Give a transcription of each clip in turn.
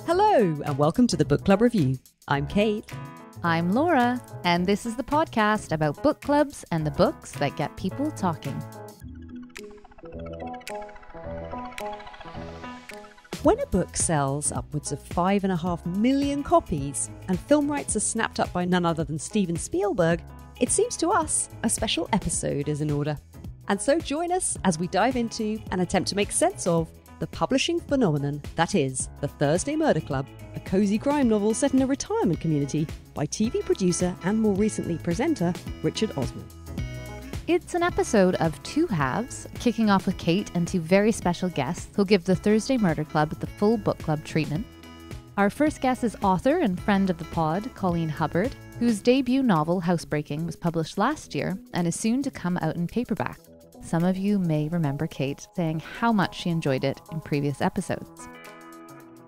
Hello, and welcome to the Book Club Review. I'm Kate. I'm Laura, and this is the podcast about book clubs and the books that get people talking. When a book sells upwards of 5.5 million copies and film rights are snapped up by none other than Steven Spielberg, it seems to us a special episode is in order. And so join us as we dive into and attempt to make sense of the publishing phenomenon that is The Thursday Murder Club, a cosy crime novel set in a retirement community by TV producer and more recently presenter Richard Osman. It's an episode of two halves, kicking off with Kate and two very special guests who'll give The Thursday Murder Club the full book club treatment. Our first guest is author and friend of the pod, Colleen Hubbard, whose debut novel Housebreaking was published last year and is soon to come out in paperback. Some of you may remember Kate saying how much she enjoyed it in previous episodes.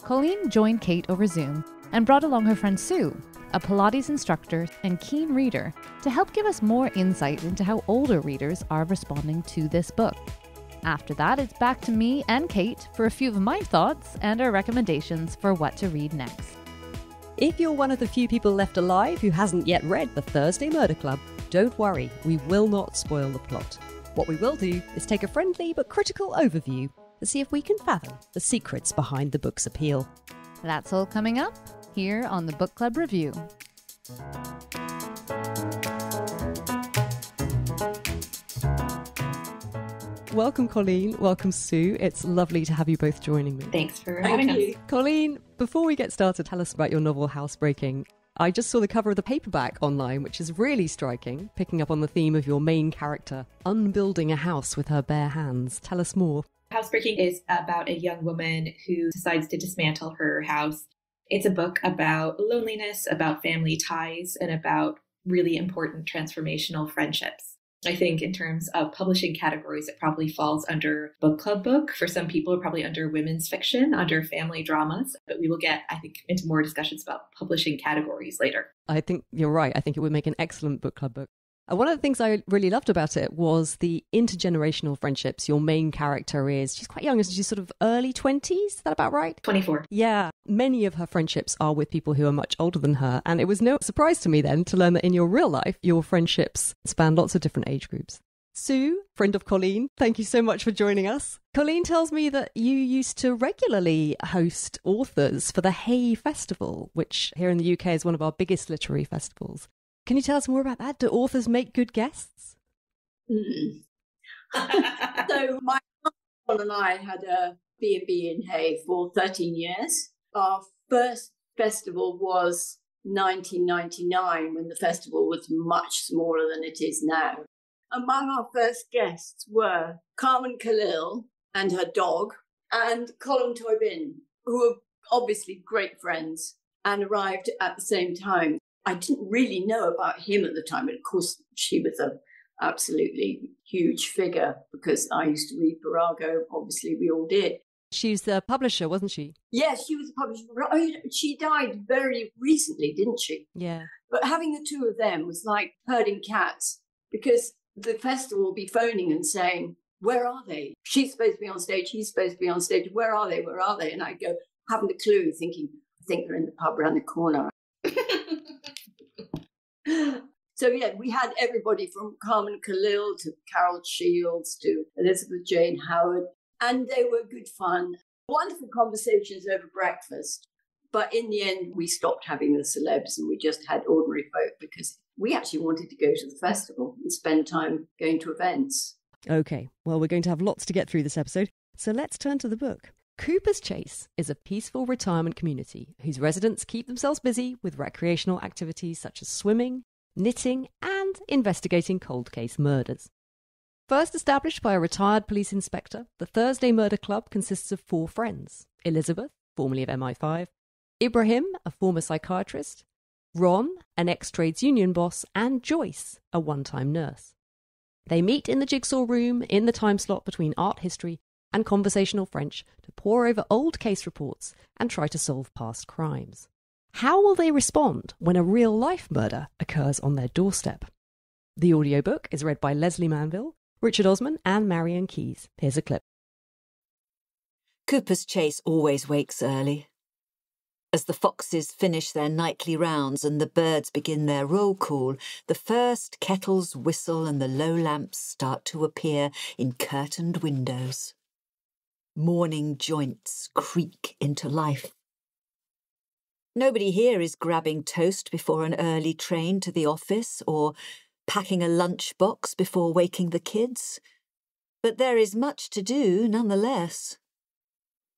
Colleen joined Kate over Zoom and brought along her friend Sue, a Pilates instructor and keen reader, to help give us more insight into how older readers are responding to this book. After that, it's back to me and Kate for a few of my thoughts and our recommendations for what to read next. If you're one of the few people left alive who hasn't yet read The Thursday Murder Club, don't worry, we will not spoil the plot. What we will do is take a friendly but critical overview to see if we can fathom the secrets behind the book's appeal. That's all coming up here on the Book Club Review. Welcome, Colleen. Welcome, Sue. It's lovely to have you both joining me. Thanks for having us. Colleen, before we get started, tell us about your novel Housebreaking. I just saw the cover of the paperback online, which is really striking, picking up on the theme of your main character, unbuilding a house with her bare hands. Tell us more. Housebreaking is about a young woman who decides to dismantle her house. It's a book about loneliness, about family ties, and about really important transformational friendships. I think in terms of publishing categories, it probably falls under book club book. For some people, probably under women's fiction, under family dramas. But we will get, I think, into more discussions about publishing categories later. I think you're right. I think it would make an excellent book club book. One of the things I really loved about it was the intergenerational friendships. Your main character she's quite young, isn't she? Sort of early 20s, is that about right? 24. Yeah. Many of her friendships are with people who are much older than her. And it was no surprise to me then to learn that in your real life, your friendships span lots of different age groups. Sue, friend of Colleen, thank you so much for joining us. Colleen tells me that you used to regularly host authors for the Hay Festival, which here in the UK is one of our biggest literary festivals. Can you tell us more about that? Do authors make good guests? So my uncle and I had a B&B in Hay for 13 years. Our first festival was 1999, when the festival was much smaller than it is now. Among our first guests were Carmen Khalil and her dog, and Colin Toybin, who were obviously great friends and arrived at the same time. I didn't really know about him at the time, but of course she was an absolutely huge figure because I used to read Virago. Obviously, we all did. She's the publisher, wasn't she? Yes, she was the publisher. Oh, she died very recently, didn't she? Yeah. But having the two of them was like herding cats, because the festival will be phoning and saying, where are they? She's supposed to be on stage. He's supposed to be on stage. Where are they? Where are they? And I go, haven't a clue, thinking, I think they're in the pub around the corner. So, yeah, we had everybody from Carmen Khalil to Carol Shields to Elizabeth Jane Howard, and they were good fun. Wonderful conversations over breakfast. But in the end, we stopped having the celebs and we just had ordinary folk because we actually wanted to go to the festival and spend time going to events. Okay, well, we're going to have lots to get through this episode, so let's turn to the book. Cooper's Chase is a peaceful retirement community whose residents keep themselves busy with recreational activities such as swimming, knitting, and investigating cold case murders. First established by a retired police inspector, the Thursday Murder Club consists of 4 friends: Elizabeth, formerly of MI5, Ibrahim, a former psychiatrist, Ron, an ex-trades union boss, and Joyce, a one-time nurse. They meet in the jigsaw room in the time slot between art history and conversational French to pore over old case reports and try to solve past crimes. How will they respond when a real-life murder occurs on their doorstep? The audiobook is read by Leslie Manville, Richard Osman and Marion Keyes. Here's a clip. Cooper's Chase always wakes early. As the foxes finish their nightly rounds and the birds begin their roll call, the first kettles whistle and the low lamps start to appear in curtained windows. Morning joints creak into life. Nobody here is grabbing toast before an early train to the office or packing a lunchbox before waking the kids. But there is much to do nonetheless.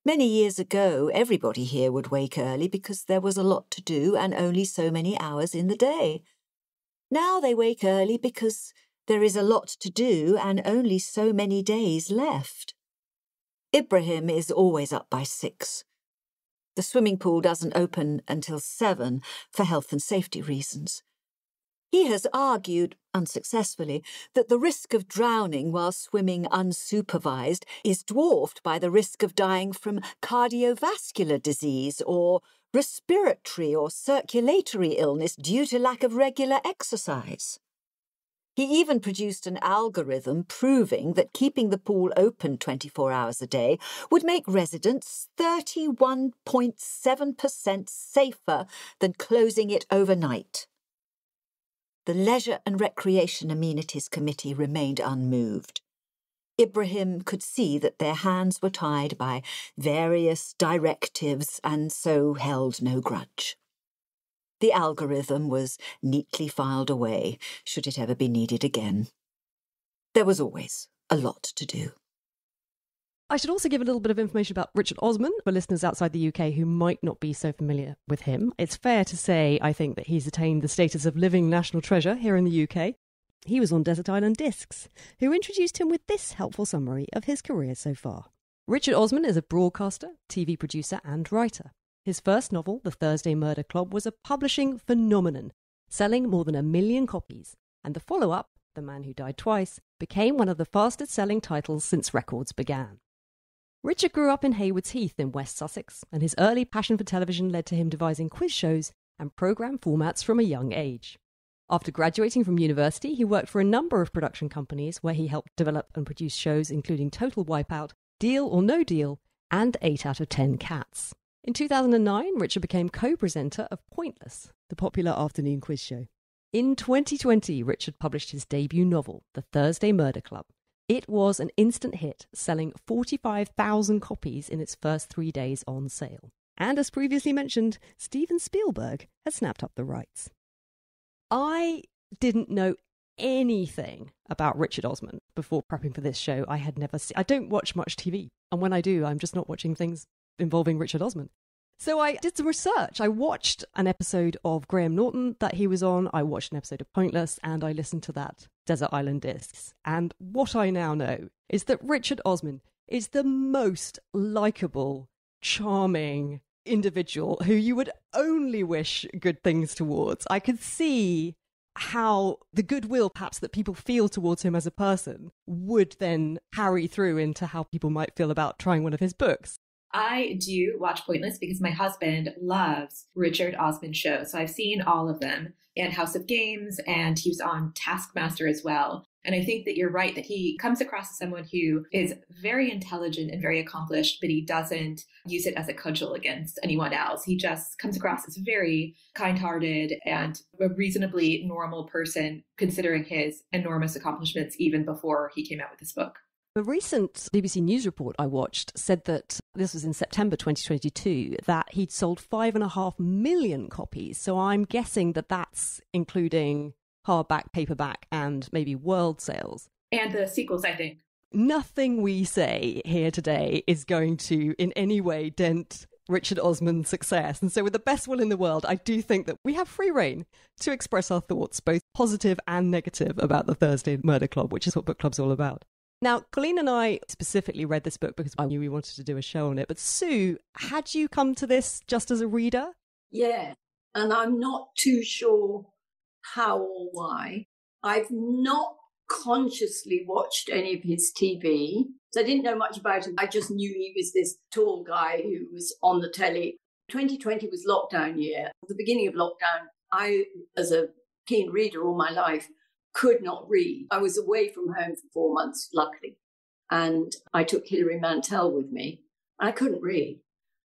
Many years ago, everybody here would wake early because there was a lot to do and only so many hours in the day. Now they wake early because there is a lot to do and only so many days left. Ibrahim is always up by 6. The swimming pool doesn't open until 7 for health and safety reasons. He has argued, unsuccessfully, that the risk of drowning while swimming unsupervised is dwarfed by the risk of dying from cardiovascular disease or respiratory or circulatory illness due to lack of regular exercise. He even produced an algorithm proving that keeping the pool open 24 hours a day would make residents 31.7% safer than closing it overnight. The Leisure and Recreation Amenities Committee remained unmoved. Ibrahim could see that their hands were tied by various directives and so held no grudge. The algorithm was neatly filed away, should it ever be needed again. There was always a lot to do. I should also give a little bit of information about Richard Osman for listeners outside the UK who might not be so familiar with him. It's fair to say, I think, that he's attained the status of living national treasure here in the UK. He was on Desert Island Discs, who introduced him with this helpful summary of his career so far. Richard Osman is a broadcaster, TV producer and writer. His first novel, The Thursday Murder Club, was a publishing phenomenon, selling more than 1 million copies, and the follow-up, The Man Who Died Twice, became one of the fastest-selling titles since records began. Richard grew up in Haywards Heath in West Sussex, and his early passion for television led to him devising quiz shows and programme formats from a young age. After graduating from university, he worked for a number of production companies where he helped develop and produce shows including Total Wipeout, Deal or No Deal, and 8 out of 10 Cats. In 2009, Richard became co-presenter of Pointless, the popular afternoon quiz show. In 2020, Richard published his debut novel, The Thursday Murder Club. It was an instant hit, selling 45,000 copies in its first 3 days on sale. And as previously mentioned, Steven Spielberg has snapped up the rights. I didn't know anything about Richard Osman before prepping for this show. I don't watch much TV, and when I do, I'm just not watching things involving Richard Osman. So I did some research. I watched an episode of Graham Norton that he was on. I watched an episode of Pointless, and I listened to that Desert Island Discs. And what I now know is that Richard Osman is the most likeable, charming individual who you would only wish good things towards. I could see how the goodwill perhaps that people feel towards him as a person would then carry through into how people might feel about trying one of his books. I do watch Pointless because my husband loves Richard Osman shows. So I've seen all of them, and House of Games, and he was on Taskmaster as well. And I think that you're right that he comes across as someone who is very intelligent and very accomplished, but he doesn't use it as a cudgel against anyone else. He just comes across as very kind-hearted and a reasonably normal person, considering his enormous accomplishments even before he came out with this book. A recent BBC News report I watched said that, this was in September 2022, that he'd sold 5.5 million copies. So I'm guessing that that's including hardback, paperback, and maybe world sales. And the sequels, I think. Nothing we say here today is going to in any way dent Richard Osman's success. And so with the best will in the world, I do think that we have free rein to express our thoughts, both positive and negative, about the Thursday Murder Club, which is what book club's all about. Now, Colleen and I specifically read this book because I knew we wanted to do a show on it. But Sue, had you come to this just as a reader? Yeah, and I'm not too sure how or why. I've not consciously watched any of his TV, so I didn't know much about him. I just knew he was this tall guy who was on the telly. 2020 was lockdown year. At the beginning of lockdown, I, as a keen reader all my life, could not read. I was away from home for 4 months, luckily. And I took Hilary Mantel with me. I couldn't read.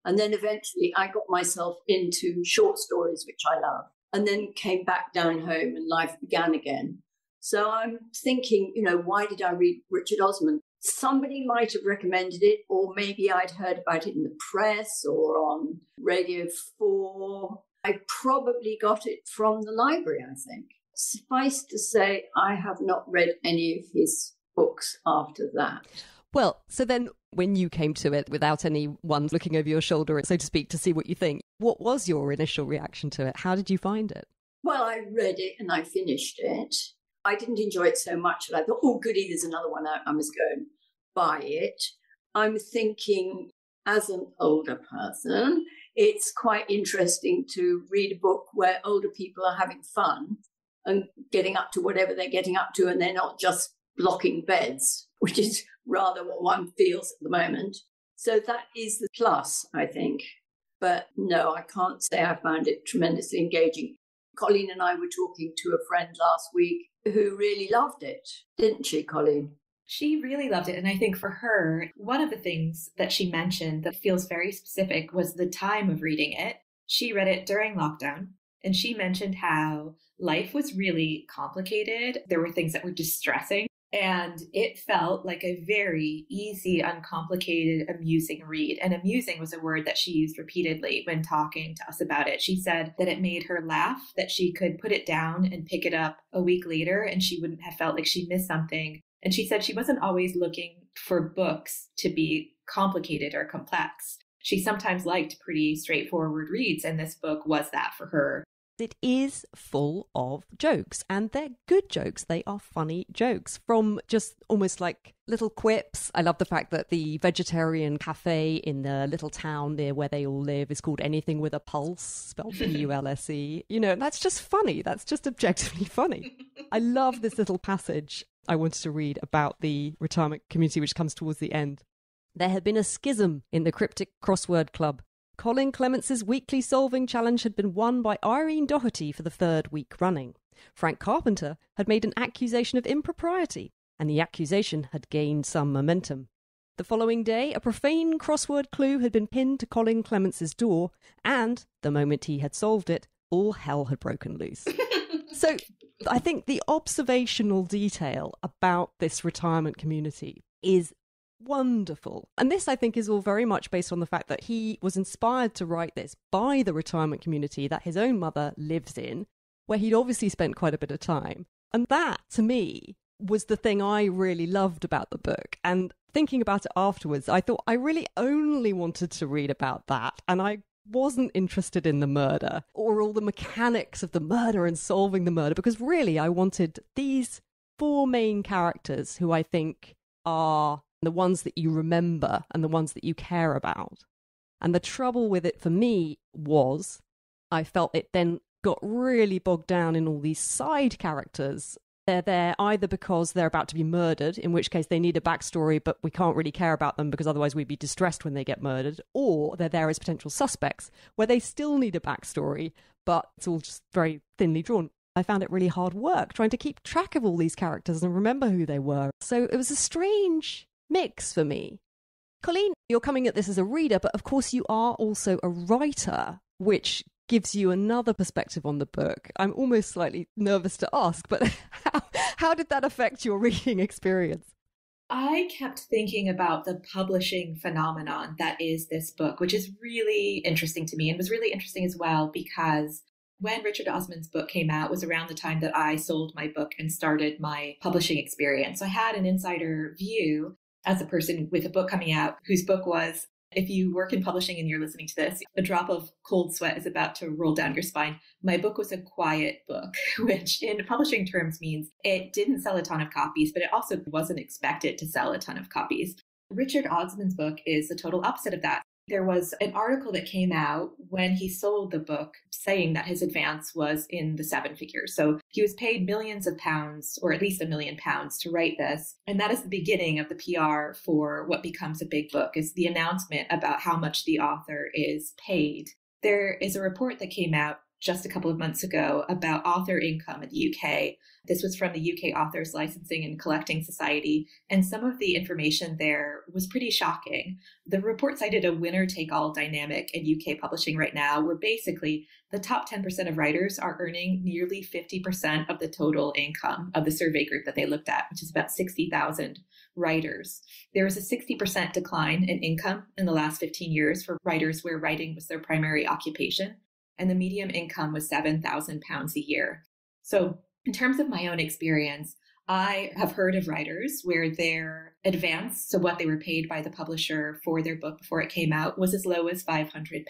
And then eventually I got myself into short stories, which I love, and then came back down home and life began again. So I'm thinking, why did I read Richard Osman? Somebody might have recommended it, or maybe I'd heard about it in the press or on Radio 4. I probably got it from the library, I think. Suffice to say, I have not read any of his books after that. Well, so then when you came to it without anyone looking over your shoulder, so to speak, to see what you think, what was your initial reaction to it? How did you find it? Well, I read it and I finished it. I didn't enjoy it so much that I thought, oh, goody, there's another one out. I must go and buy it. I'm thinking, as an older person, it's quite interesting to read a book where older people are having fun and getting up to whatever they're getting up to, and they're not just blocking beds, which is rather what one feels at the moment. So that is the plus, I think. But no, I can't say I found it tremendously engaging. Colleen and I were talking to a friend last week who really loved it, didn't she, Colleen? She really loved it. And I think for her, one of the things that she mentioned that feels very specific was the time of reading it. She read it during lockdown, and she mentioned how life was really complicated. There were things that were distressing, and it felt like a very easy, uncomplicated, amusing read. And amusing was a word that she used repeatedly when talking to us about it. She said that it made her laugh, that she could put it down and pick it up a week later, and she wouldn't have felt like she missed something. And she said she wasn't always looking for books to be complicated or complex. She sometimes liked pretty straightforward reads, and this book was that for her. It is full of jokes, and they're good jokes. They are funny jokes, from just almost like little quips. I love the fact that the vegetarian cafe in the little town near where they all live is called Anything with a Pulse, spelled P-U-L-S-E. That's just funny. That's just objectively funny. I love this little passage I wanted to read about the retirement community, which comes towards the end. There had been a schism in the cryptic crossword club. Colin Clemence's weekly solving challenge had been won by Irene Doherty for the third week running. Frank Carpenter had made an accusation of impropriety, and the accusation had gained some momentum. The following day, a profane crossword clue had been pinned to Colin Clemence's door, and, the moment he had solved it, all hell had broken loose. So I think the observational detail about this retirement community is wonderful. And this, I think, is all very much based on the fact that he was inspired to write this by the retirement community that his own mother lives in, where he'd obviously spent quite a bit of time. And that, to me, was the thing I really loved about the book. And thinking about it afterwards, I thought I really only wanted to read about that. And I wasn't interested in the murder or all the mechanics of the murder and solving the murder, because really I wanted these four main characters who I think are the ones that you remember and the ones that you care about. And the trouble with it for me was I felt it then got really bogged down in all these side characters. They're there either because they're about to be murdered, in which case they need a backstory, but we can't really care about them because otherwise we'd be distressed when they get murdered, or they're there as potential suspects, where they still need a backstory, but it's all just very thinly drawn. I found it really hard work trying to keep track of all these characters and remember who they were. So it was a strange mix for me. Colleen, you're coming at this as a reader, but of course you are also a writer, which gives you another perspective on the book. I'm almost slightly nervous to ask, but how did that affect your reading experience? I kept thinking about the publishing phenomenon that is this book, which is really interesting to me, and was really interesting as well because when Richard Osman's book came out was around the time that I sold my book and started my publishing experience. So I had an insider view as a person with a book coming out whose book was, if you work in publishing and you're listening to this, a drop of cold sweat is about to roll down your spine. My book was a quiet book, which in publishing terms means it didn't sell a ton of copies, but it also wasn't expected to sell a ton of copies. Richard Osman's book is the total opposite of that. There was an article that came out when he sold the book saying that his advance was in the seven figures. So he was paid millions of pounds, or at least £1 million to write this. And that is the beginning of the PR for what becomes a big book, is the announcement about how much the author is paid. There is a report that came out just a couple of months ago about author income in the UK. This was from the UK Authors Licensing and Collecting Society, and some of the information there was pretty shocking. The report cited a winner-take-all dynamic in UK publishing right now, where basically the top 10% of writers are earning nearly 50% of the total income of the survey group that they looked at, which is about 60,000 writers. There was a 60% decline in income in the last 15 years for writers where writing was their primary occupation, and the median income was £7,000 a year. So in terms of my own experience, I have heard of writers where their advance, so what they were paid by the publisher for their book before it came out, was as low as £500.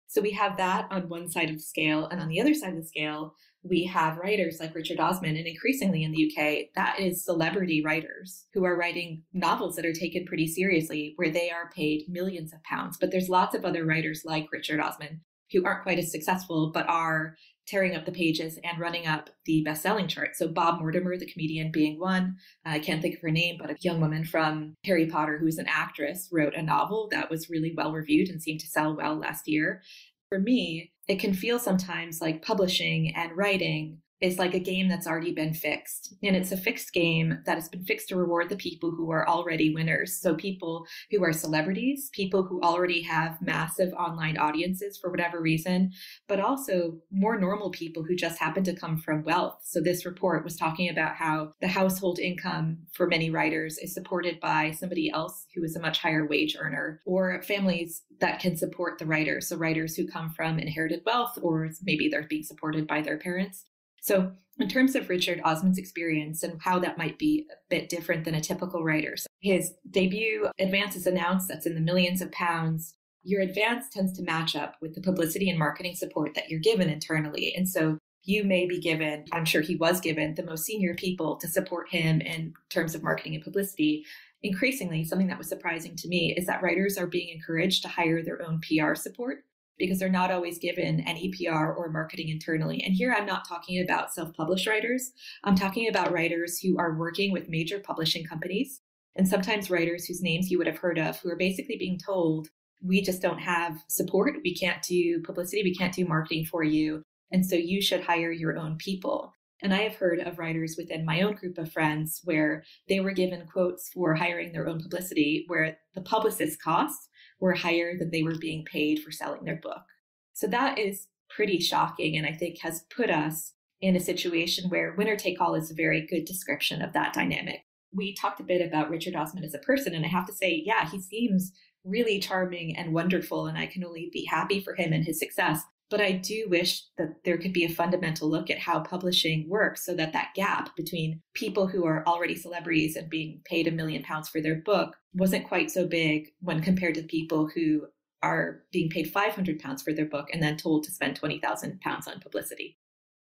So we have that on one side of the scale. And on the other side of the scale, we have writers like Richard Osman, and increasingly in the UK, that is celebrity writers who are writing novels that are taken pretty seriously, where they are paid millions of pounds. But there's lots of other writers like Richard Osman who aren't quite as successful, but are tearing up the pages and running up the best-selling chart. So Bob Mortimer, the comedian, being one. I can't think of her name, but a young woman from Harry Potter who is an actress wrote a novel that was really well-reviewed and seemed to sell well last year. For me, it can feel sometimes like publishing and writing is like a game that's already been fixed. And it's a fixed game that has been fixed to reward the people who are already winners. So people who are celebrities, people who already have massive online audiences for whatever reason, but also more normal people who just happen to come from wealth. So this report was talking about how the household income for many writers is supported by somebody else who is a much higher wage earner, or families that can support the writer. So writers who come from inherited wealth, or maybe they're being supported by their parents. So in terms of Richard Osman's experience and how that might be a bit different than a typical writer, so his debut advance is announced, that's in the millions of pounds. Your advance tends to match up with the publicity and marketing support that you're given internally. And so you may be given, I'm sure he was given, the most senior people to support him in terms of marketing and publicity. Increasingly, something that was surprising to me is that writers are being encouraged to hire their own PR support, because they're not always given any PR or marketing internally. And here I'm not talking about self-published writers. I'm talking about writers who are working with major publishing companies, and sometimes writers whose names you would have heard of, who are basically being told, we just don't have support. We can't do publicity. We can't do marketing for you. And so you should hire your own people. And I have heard of writers within my own group of friends where they were given quotes for hiring their own publicity, where the publicist's costs were higher than they were being paid for selling their book. So that is pretty shocking, and I think has put us in a situation where winner take all is a very good description of that dynamic. We talked a bit about Richard Osman as a person, and I have to say, yeah, he seems really charming and wonderful, and I can only be happy for him and his success. But I do wish that there could be a fundamental look at how publishing works, so that that gap between people who are already celebrities and being paid £1 million for their book wasn't quite so big when compared to people who are being paid £500 for their book and then told to spend £20,000 on publicity.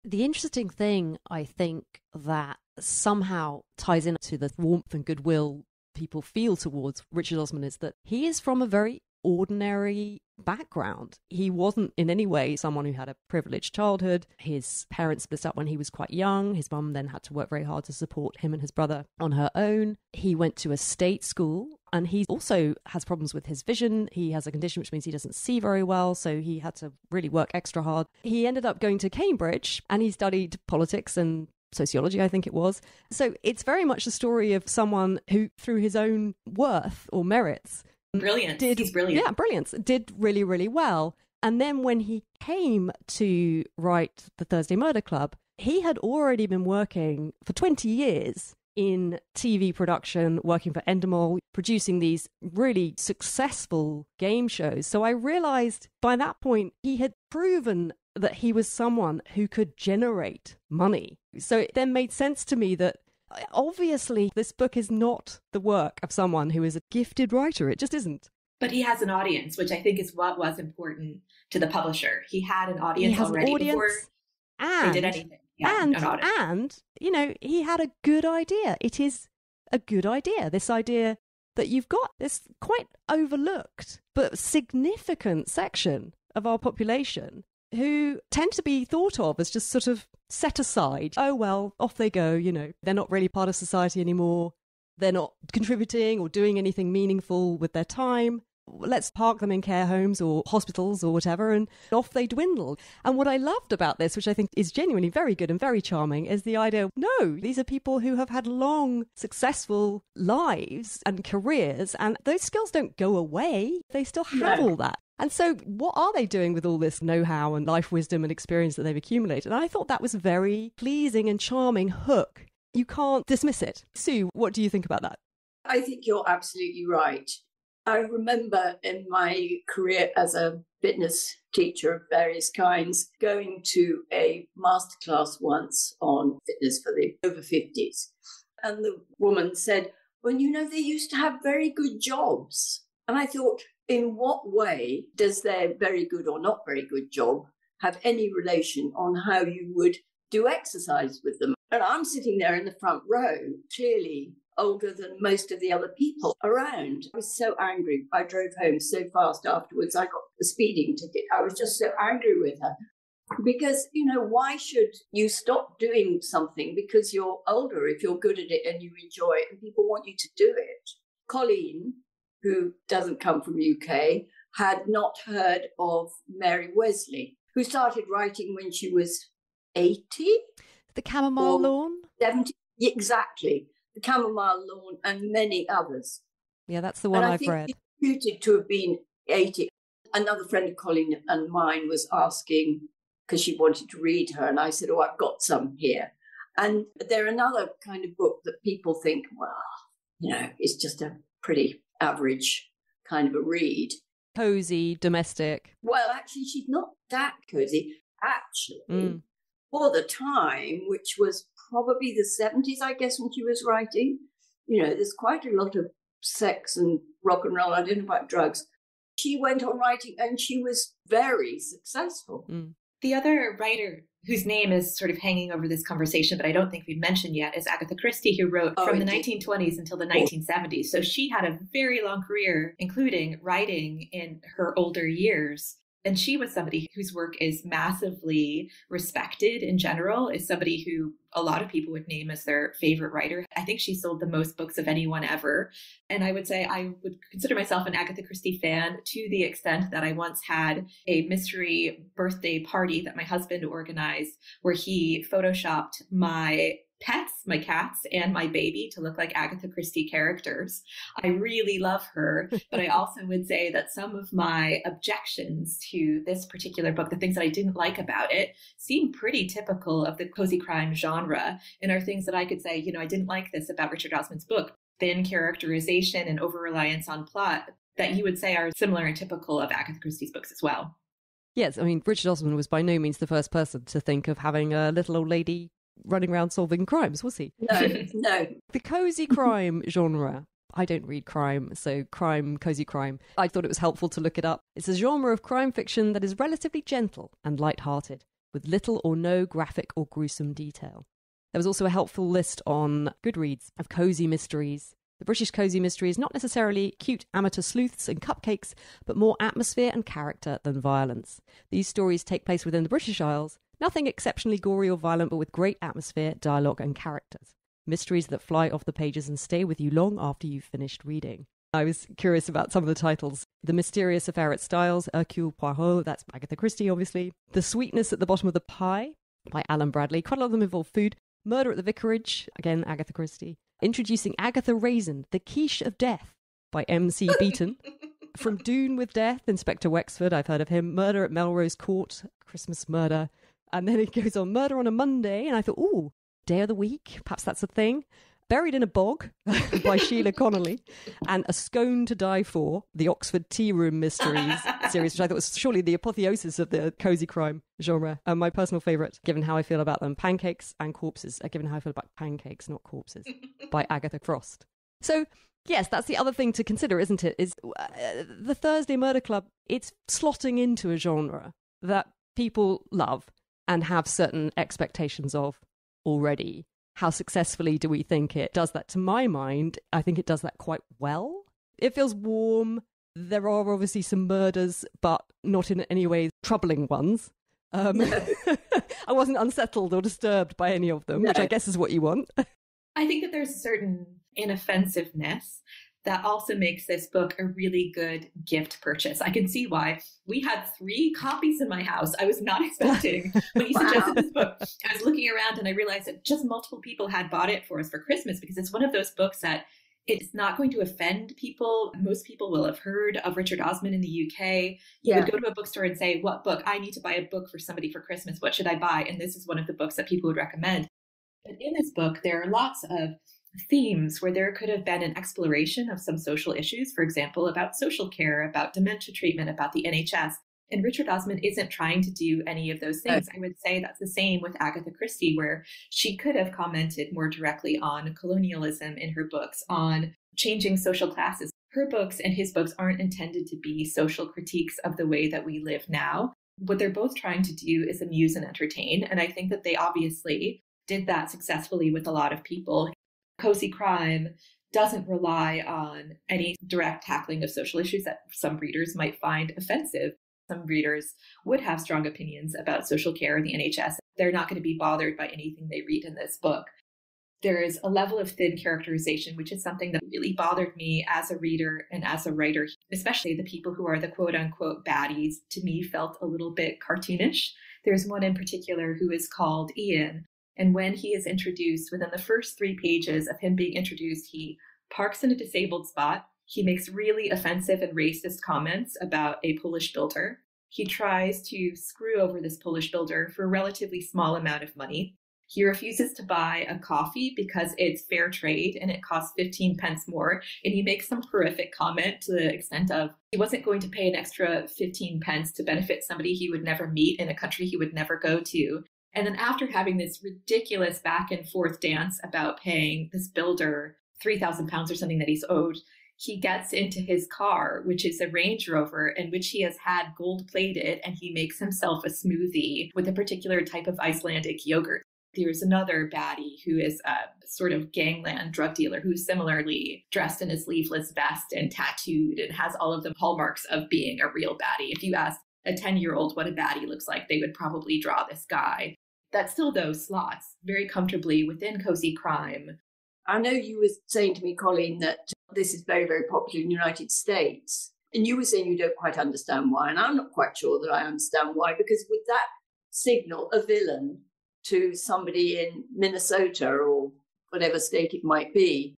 The interesting thing, I think, that somehow ties into the warmth and goodwill people feel towards Richard Osman is that he is from a very ordinary background. He wasn't in any way someone who had a privileged childhood. His parents split up when he was quite young. His mum then had to work very hard to support him and his brother on her own. He went to a state school, and he also has problems with his vision. He has a condition which means he doesn't see very well, so he had to really work extra hard. He ended up going to Cambridge, and he studied politics and sociology, I think it was. So it's very much the story of someone who, through his own worth or merits, Brilliant. He's brilliant. Yeah, brilliant. Did really, really well. And then when he came to write The Thursday Murder Club, he had already been working for 20 years in TV production, working for Endemol, producing these really successful game shows. So I realized by that point, he had proven that he was someone who could generate money. So it then made sense to me that obviously this book is not the work of someone who is a gifted writer. It just isn't. But he has an audience, which I think is what was important to the publisher. He had an audience already before they did anything. And, you know, he had a good idea. It is a good idea. This idea that you've got this quite overlooked but significant section of our population who tend to be thought of as just sort of set aside. Oh, well, off they go, you know. They're not really part of society anymore. They're not contributing or doing anything meaningful with their time. let's park them in care homes or hospitals or whatever, and off they dwindle. And what I loved about this, which I think is genuinely very good and very charming, is the idea, no, these are people who have had long, successful lives and careers, and those skills don't go away. They still have all that. And so what are they doing with all this know-how and life wisdom and experience that they've accumulated? And I thought that was a very pleasing and charming hook. You can't dismiss it. Sue, what do you think about that? I think you're absolutely right. I remember in my career as a fitness teacher of various kinds, going to a masterclass once on fitness for the over 50s. And the woman said, well, you know, they used to have very good jobs. And I thought, in what way does their very good or not very good job have any relation on how you would do exercise with them? And I'm sitting there in the front row, clearly older than most of the other people around. I was so angry. I drove home so fast afterwards. I got a speeding ticket. I was just so angry with her. Because, you know, why should you stop doing something because you're older if you're good at it and you enjoy it and people want you to do it? Colleen, who doesn't come from UK, had not heard of Mary Wesley, who started writing when she was 80. The Chamomile Lawn? 70. Exactly. The Chamomile Lawn and many others. Yeah, that's the one I've read. She's reputed to have been 80. Another friend of Colleen and mine was asking, because she wanted to read her, and I said, oh, I've got some here. And they're another kind of book that people think, well, you know, it's just a pretty average kind of a read. Cozy, domestic. Well, actually, she's not that cozy. Actually, for the time, which was probably the 70s, I guess, when she was writing, you know, there's quite a lot of sex and rock and roll. I don't know about drugs. She went on writing and she was very successful. The other writer whose name is sort of hanging over this conversation, but I don't think we've mentioned yet, is Agatha Christie, who wrote from the 1920s until the 1970s. So she had a very long career, including writing in her older years. And she was somebody whose work is massively respected in general, is somebody who a lot of people would name as their favorite writer. I think she sold the most books of anyone ever. And I would say I would consider myself an Agatha Christie fan to the extent that I once had a mystery birthday party that my husband organized where he photoshopped my pets, my cats, and my baby to look like Agatha Christie characters. I really love her, but I also would say that some of my objections to this particular book, the things that I didn't like about it, seem pretty typical of the cozy crime genre and are things that I could say, you know, I didn't like this about Richard Osman's book. Thin characterization and over-reliance on plot that you would say are similar and typical of Agatha Christie's books as well. Yes, I mean, Richard Osman was by no means the first person to think of having a little old lady running around solving crimes, was he? No. The cozy crime genre. I don't read crime, so crime, cozy crime. I thought it was helpful to look it up. It's a genre of crime fiction that is relatively gentle and light-hearted, with little or no graphic or gruesome detail. There was also a helpful list on Goodreads of cozy mysteries. The British cozy mystery is not necessarily cute amateur sleuths and cupcakes, but more atmosphere and character than violence. These stories take place within the British Isles, nothing exceptionally gory or violent, but with great atmosphere, dialogue and characters. Mysteries that fly off the pages and stay with you long after you've finished reading. I was curious about some of the titles. The Mysterious Affair at Styles, Hercule Poirot, that's Agatha Christie, obviously. The Sweetness at the Bottom of the Pie, by Alan Bradley. Quite a lot of them involve food. Murder at the Vicarage, again, Agatha Christie. Introducing Agatha Raisin, The Quiche of Death, by M.C. Beaton. From Dune with Death, Inspector Wexford, I've heard of him. Murder at Melrose Court, Christmas Murder. And then it goes on, Murder on a Monday, and I thought, ooh, Day of the Week, perhaps that's a thing. Buried in a Bog, by Sheila Connolly. And A Scone to Die For, the Oxford Tea Room Mysteries series, which I thought was surely the apotheosis of the cozy crime genre. And my personal favourite, given how I feel about them, Pancakes and Corpses, given how I feel about pancakes, not corpses, by Agatha Frost. So, yes, that's the other thing to consider, isn't it? Is the Thursday Murder Club, it's slotting into a genre that people love and have certain expectations of already. How successfully do we think it does that? To my mind, I think it does that quite well. It feels warm. There are obviously some murders, but not in any way troubling ones. I wasn't unsettled or disturbed by any of them, which I guess is what you want. I think that there's a certain inoffensiveness that also makes this book a really good gift purchase. I can see why. We had 3 copies in my house. I was not expecting when you suggested this book. I was looking around and I realized that just multiple people had bought it for us for Christmas, because it's one of those books that it's not going to offend people. Most people will have heard of Richard Osman in the UK. You would go to a bookstore and say, what book? I need to buy a book for somebody for Christmas. What should I buy? And this is one of the books that people would recommend. But in this book, there are lots of themes where there could have been an exploration of some social issues, for example, about social care, about dementia treatment, about the NHS. And Richard Osman isn't trying to do any of those things. I would say that's the same with Agatha Christie, where she could have commented more directly on colonialism in her books, on changing social classes. Her books and his books aren't intended to be social critiques of the way that we live now. What they're both trying to do is amuse and entertain. And I think that they obviously did that successfully with a lot of people. Cozy Crime doesn't rely on any direct tackling of social issues that some readers might find offensive. Some readers would have strong opinions about social care and the NHS. They're not going to be bothered by anything they read in this book. There is a level of thin characterization, which is something that really bothered me as a reader and as a writer, especially the people who are the quote unquote baddies, to me felt a little bit cartoonish. There's one in particular who is called Ian. And when he is introduced, within the first 3 pages of him being introduced, he parks in a disabled spot. He makes really offensive and racist comments about a Polish builder. He tries to screw over this Polish builder for a relatively small amount of money. He refuses to buy a coffee because it's fair trade and it costs 15 pence more. And he makes some horrific comment to the extent of he wasn't going to pay an extra 15 pence to benefit somebody he would never meet in a country he would never go to. And then after having this ridiculous back and forth dance about paying this builder £3,000 or something that he's owed, he gets into his car, which is a Range Rover, in which he has had gold plated, and he makes himself a smoothie with a particular type of Icelandic yogurt. There's another baddie who is a sort of gangland drug dealer who's similarly dressed in a sleeveless vest and tattooed and has all of the hallmarks of being a real baddie. If you ask a 10-year-old what a baddie looks like, they would probably draw this guy. That still, though, slots very comfortably within Cozy Crime. I know you were saying to me, Colleen, that this is very, very popular in the United States. And you were saying you don't quite understand why. And I'm not quite sure that I understand why, because would that signal a villain to somebody in Minnesota or whatever state it might be,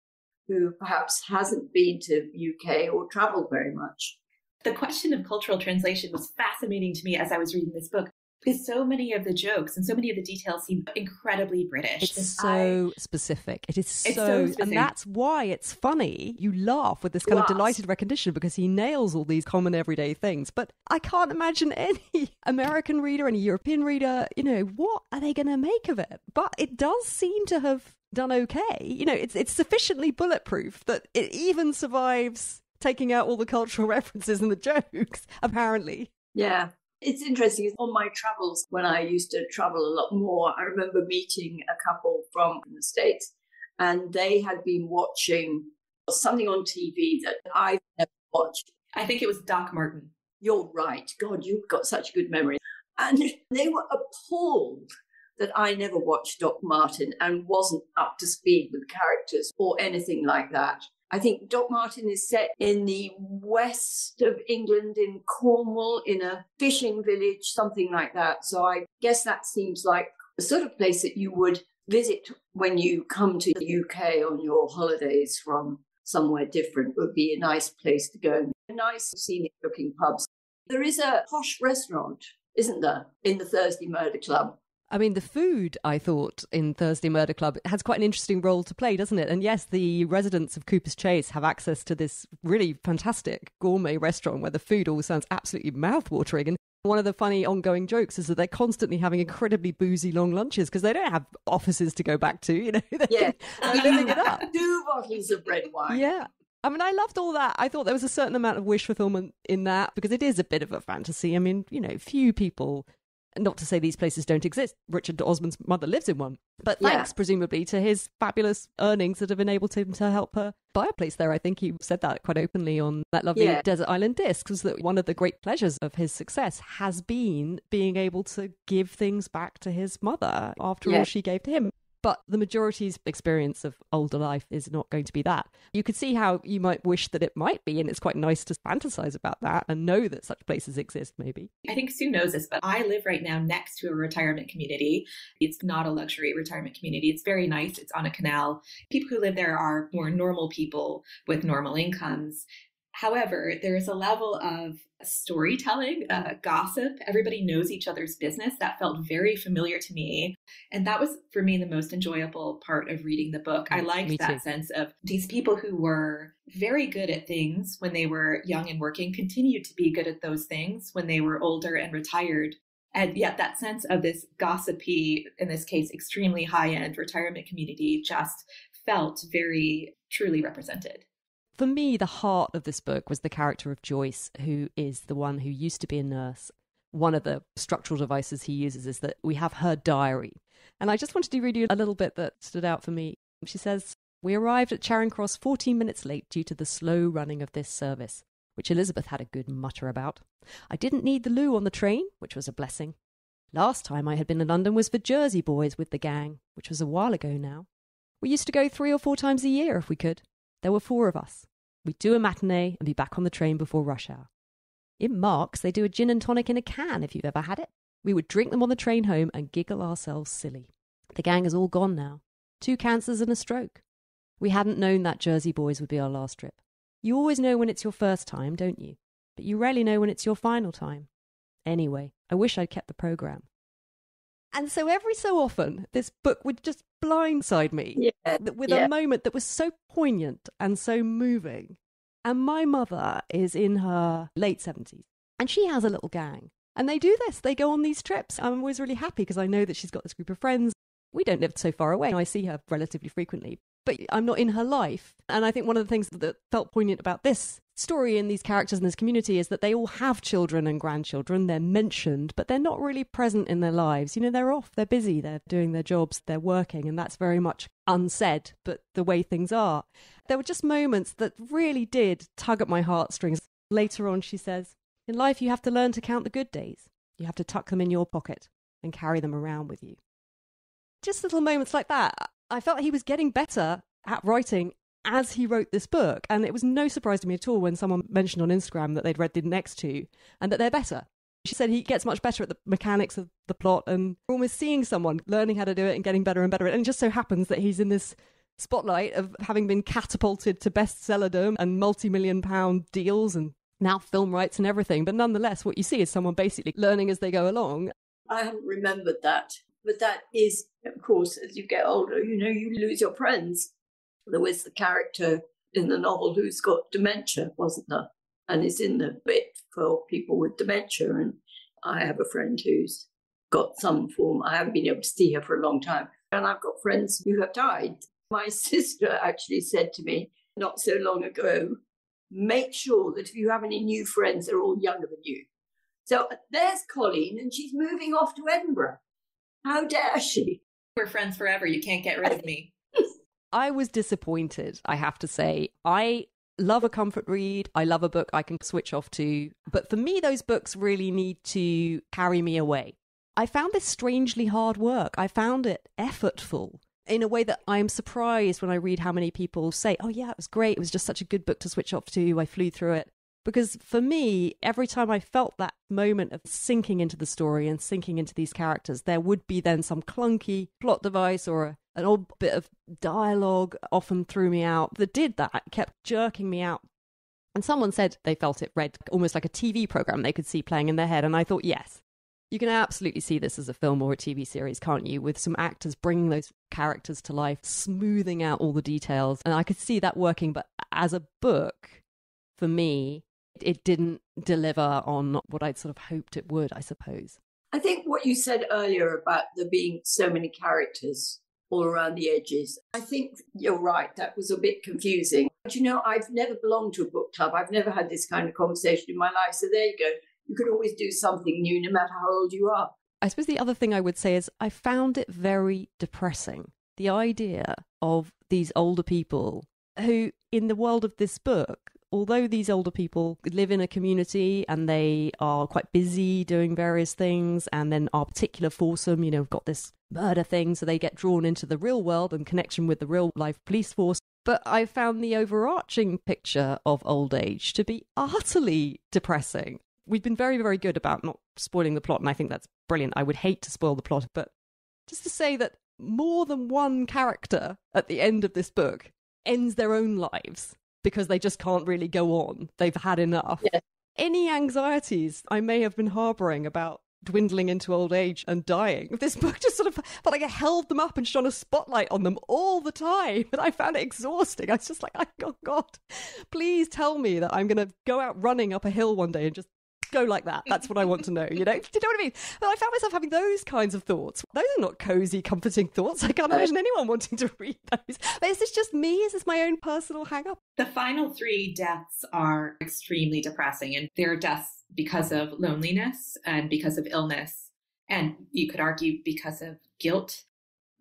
who perhaps hasn't been to UK or traveled very much? The question of cultural translation was fascinating to me as I was reading this book, because so many of the jokes and so many of the details seem incredibly British. It's so specific. It is so specific. And that's why it's funny. You laugh with this kind of delighted recognition because he nails all these common everyday things. But I can't imagine any American reader, any European reader, what are they going to make of it? But it does seem to have done okay. It's sufficiently bulletproof that it even survives taking out all the cultural references and the jokes, apparently. Yeah. It's interesting. On my travels, when I used to travel a lot more, I remember meeting a couple from the States, and they had been watching something on TV that I've never watched. I think it was Doc Martin. You're right. God, you've got such a good memory. And they were appalled that I never watched Doc Martin and wasn't up to speed with characters or anything like that. I think Doc Martin is set in the west of England, in Cornwall, in a fishing village, something like that. So I guess that seems like the sort of place that you would visit when you come to the UK on your holidays from somewhere different. Would be a nice place to go. Nice scenic-looking pubs. There is a posh restaurant, isn't there, in the Thursday Murder Club? I mean, the food, I thought, in Thursday Murder Club has quite an interesting role to play, doesn't it? And yes, the residents of Cooper's Chase have access to this really fantastic gourmet restaurant where the food all sounds absolutely mouth-watering. And one of the funny ongoing jokes is that they're constantly having incredibly boozy long lunches because they don't have offices to go back to, They're living it up. 2 bottles of red wine. Yeah. I mean, I loved all that. I thought there was a certain amount of wish fulfillment in that because it is a bit of a fantasy. I mean, few people... Not to say these places don't exist. Richard Osman's mother lives in one. But thanks, presumably, to his fabulous earnings that have enabled him to help her buy a place there. I think he said that quite openly on that lovely Desert Island Disc, was that one of the great pleasures of his success has been being able to give things back to his mother after all she gave to him. But the majority's experience of older life is not going to be that. You could see how you might wish that it might be, and it's quite nice to fantasize about that and know that such places exist, maybe. I think Sue knows this, but I live right now next to a retirement community. It's not a luxury retirement community. It's very nice. It's on a canal. People who live there are more normal people with normal incomes. However, there is a level of storytelling, gossip. Everybody knows each other's business. That felt very familiar to me. And that was, for me, the most enjoyable part of reading the book. I liked that sense of these people who were very good at things when they were young and working, continued to be good at those things when they were older and retired. And yet that sense of this gossipy, in this case, extremely high-end retirement community just felt very truly represented. For me, the heart of this book was the character of Joyce, who is the one who used to be a nurse. One of the structural devices he uses is that we have her diary. And I just wanted to read you a little bit that stood out for me. She says, "We arrived at Charing Cross 14 minutes late due to the slow running of this service, which Elizabeth had a good mutter about. I didn't need the loo on the train, which was a blessing. Last time I had been in London was for Jersey boys with the gang, which was a while ago now. We used to go 3 or 4 times a year if we could. There were 4 of us. We'd do a matinee and be back on the train before rush hour. In Mark's, they do a gin and tonic in a can, if you've ever had it. We would drink them on the train home and giggle ourselves silly. The gang is all gone now. 2 cancers and a stroke. We hadn't known that Jersey boys would be our last trip. You always know when it's your first time, don't you? But you rarely know when it's your final time. Anyway, I wish I'd kept the programme." And so every so often, this book would just blindside me with a moment that was so poignant and so moving. And my mother is in her late 70s, and she has a little gang. And they do this. They go on these trips. I'm always really happy because I know that she's got this group of friends. We don't live so far away. I see her relatively frequently, but I'm not in her life. And I think one of the things that felt poignant about this story and these characters in this community is that they all have children and grandchildren. They're mentioned, but they're not really present in their lives. You know, they're off, they're busy, they're doing their jobs, they're working, and that's very much unsaid, but the way things are. There were just moments that really did tug at my heartstrings. Later on, she says, "In life, you have to learn to count the good days. You have to tuck them in your pocket and carry them around with you." Just little moments like that. I felt he was getting better at writing as he wrote this book. And it was no surprise to me at all when someone mentioned on Instagram that they'd read the next 2 and that they're better. She said he gets much better at the mechanics of the plot, and almost seeing someone learning how to do it and getting better and better. And it just so happens that he's in this spotlight of having been catapulted to bestsellerdom and multi-million-pound deals and now film rights and everything. But nonetheless, what you see is someone basically learning as they go along. I hadn't remembered that. But that is, of course, as you get older, you know, you lose your friends. There was the character in the novel who's got dementia, wasn't there? And is in the bit for people with dementia. And I have a friend who's got some form. I haven't been able to see her for a long time. And I've got friends who have died. My sister actually said to me not so long ago, make sure that if you have any new friends, they're all younger than you. So there's Colleen, and she's moving off to Edinburgh. How dare she? We're friends forever. You can't get rid of me. I was disappointed, I have to say. I love a comfort read. I love a book I can switch off to. But for me, those books really need to carry me away. I found this strangely hard work. I found it effortful in a way that I'm surprised when I read how many people say, "Oh yeah, it was great. It was just such a good book to switch off to. I flew through it." Because for me, every time I felt that moment of sinking into the story and sinking into these characters, there would be then some clunky plot device or an old bit of dialogue often threw me out that did that, kept jerking me out. And someone said they felt it read almost like a TV program they could see playing in their head. And I thought, yes, you can absolutely see this as a film or a TV series, can't you? With some actors bringing those characters to life, smoothing out all the details. And I could see that working. But as a book, for me, it didn't deliver on what I'd sort of hoped it would, I suppose. I think what you said earlier about there being so many characters all around the edges, I think you're right. That was a bit confusing. But you know, I've never belonged to a book club. I've never had this kind of conversation in my life. So there you go. You can always do something new no matter how old you are. I suppose the other thing I would say is I found it very depressing. The idea of these older people who, in the world of this book, although these older people live in a community and they are quite busy doing various things and then are particular foursome, you know, got this murder thing, so they get drawn into the real world and connection with the real life police force. But I found the overarching picture of old age to be utterly depressing. We've been very, very good about not spoiling the plot, and I think that's brilliant. I would hate to spoil the plot, but just to say that more than one character at the end of this book ends their own lives because they just can't really go on. They've had enough. Yes. Any anxieties I may have been harbouring about dwindling into old age and dying, this book just sort of felt like it held them up and shone a spotlight on them all the time. And I found it exhausting. I was just like, oh God, please tell me that I'm going to go out running up a hill one day and just go like that. That's what I want to know, you know? Do you know what I mean? But I found myself having those kinds of thoughts. Those are not cosy, comforting thoughts. I can't imagine anyone wanting to read those. But is this just me? Is this my own personal hang-up? The final 3 deaths are extremely depressing, and they're deaths because of loneliness and because of illness, and you could argue because of guilt.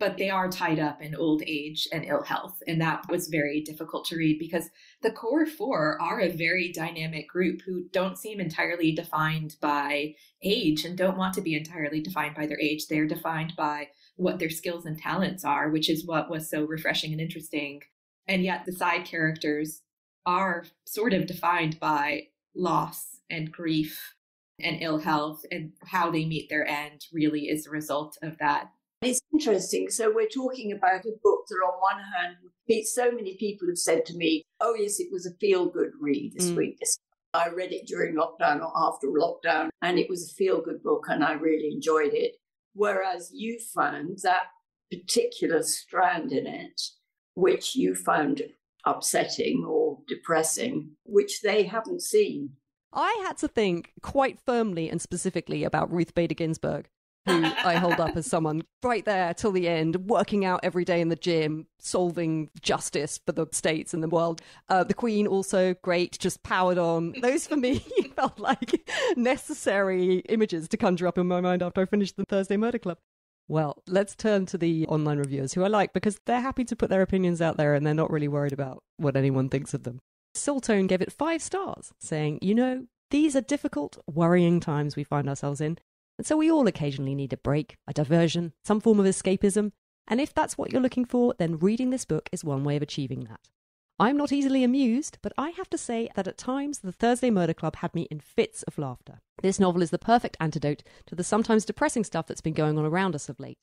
But they are tied up in old age and ill health. And that was very difficult to read because the core 4 are a very dynamic group who don't seem entirely defined by age and don't want to be entirely defined by their age. They're defined by what their skills and talents are, which is what was so refreshing and interesting. And yet the side characters are sort of defined by loss and grief and ill health, and how they meet their end really is a result of that. It's interesting. So we're talking about a book that on one hand, so many people have said to me, oh yes, it was a feel-good read this week. I read it during lockdown or after lockdown, and it was a feel-good book and I really enjoyed it. Whereas you found that particular strand in it, which you found upsetting or depressing, which they haven't seen. I had to think quite firmly and specifically about Ruth Bader Ginsburg, who I hold up as someone right there till the end, working out every day in the gym, solving justice for the states and the world. The Queen also great, just powered on. Those for me felt like necessary images to conjure up in my mind after I finished the Thursday Murder Club. Well, let's turn to the online reviewers, who I like because they're happy to put their opinions out there and they're not really worried about what anyone thinks of them. Soultone gave it 5 stars, saying, you know, these are difficult, worrying times we find ourselves in. And so we all occasionally need a break, a diversion, some form of escapism. And if that's what you're looking for, then reading this book is one way of achieving that. I'm not easily amused, but I have to say that at times the Thursday Murder Club had me in fits of laughter. This novel is the perfect antidote to the sometimes depressing stuff that's been going on around us of late.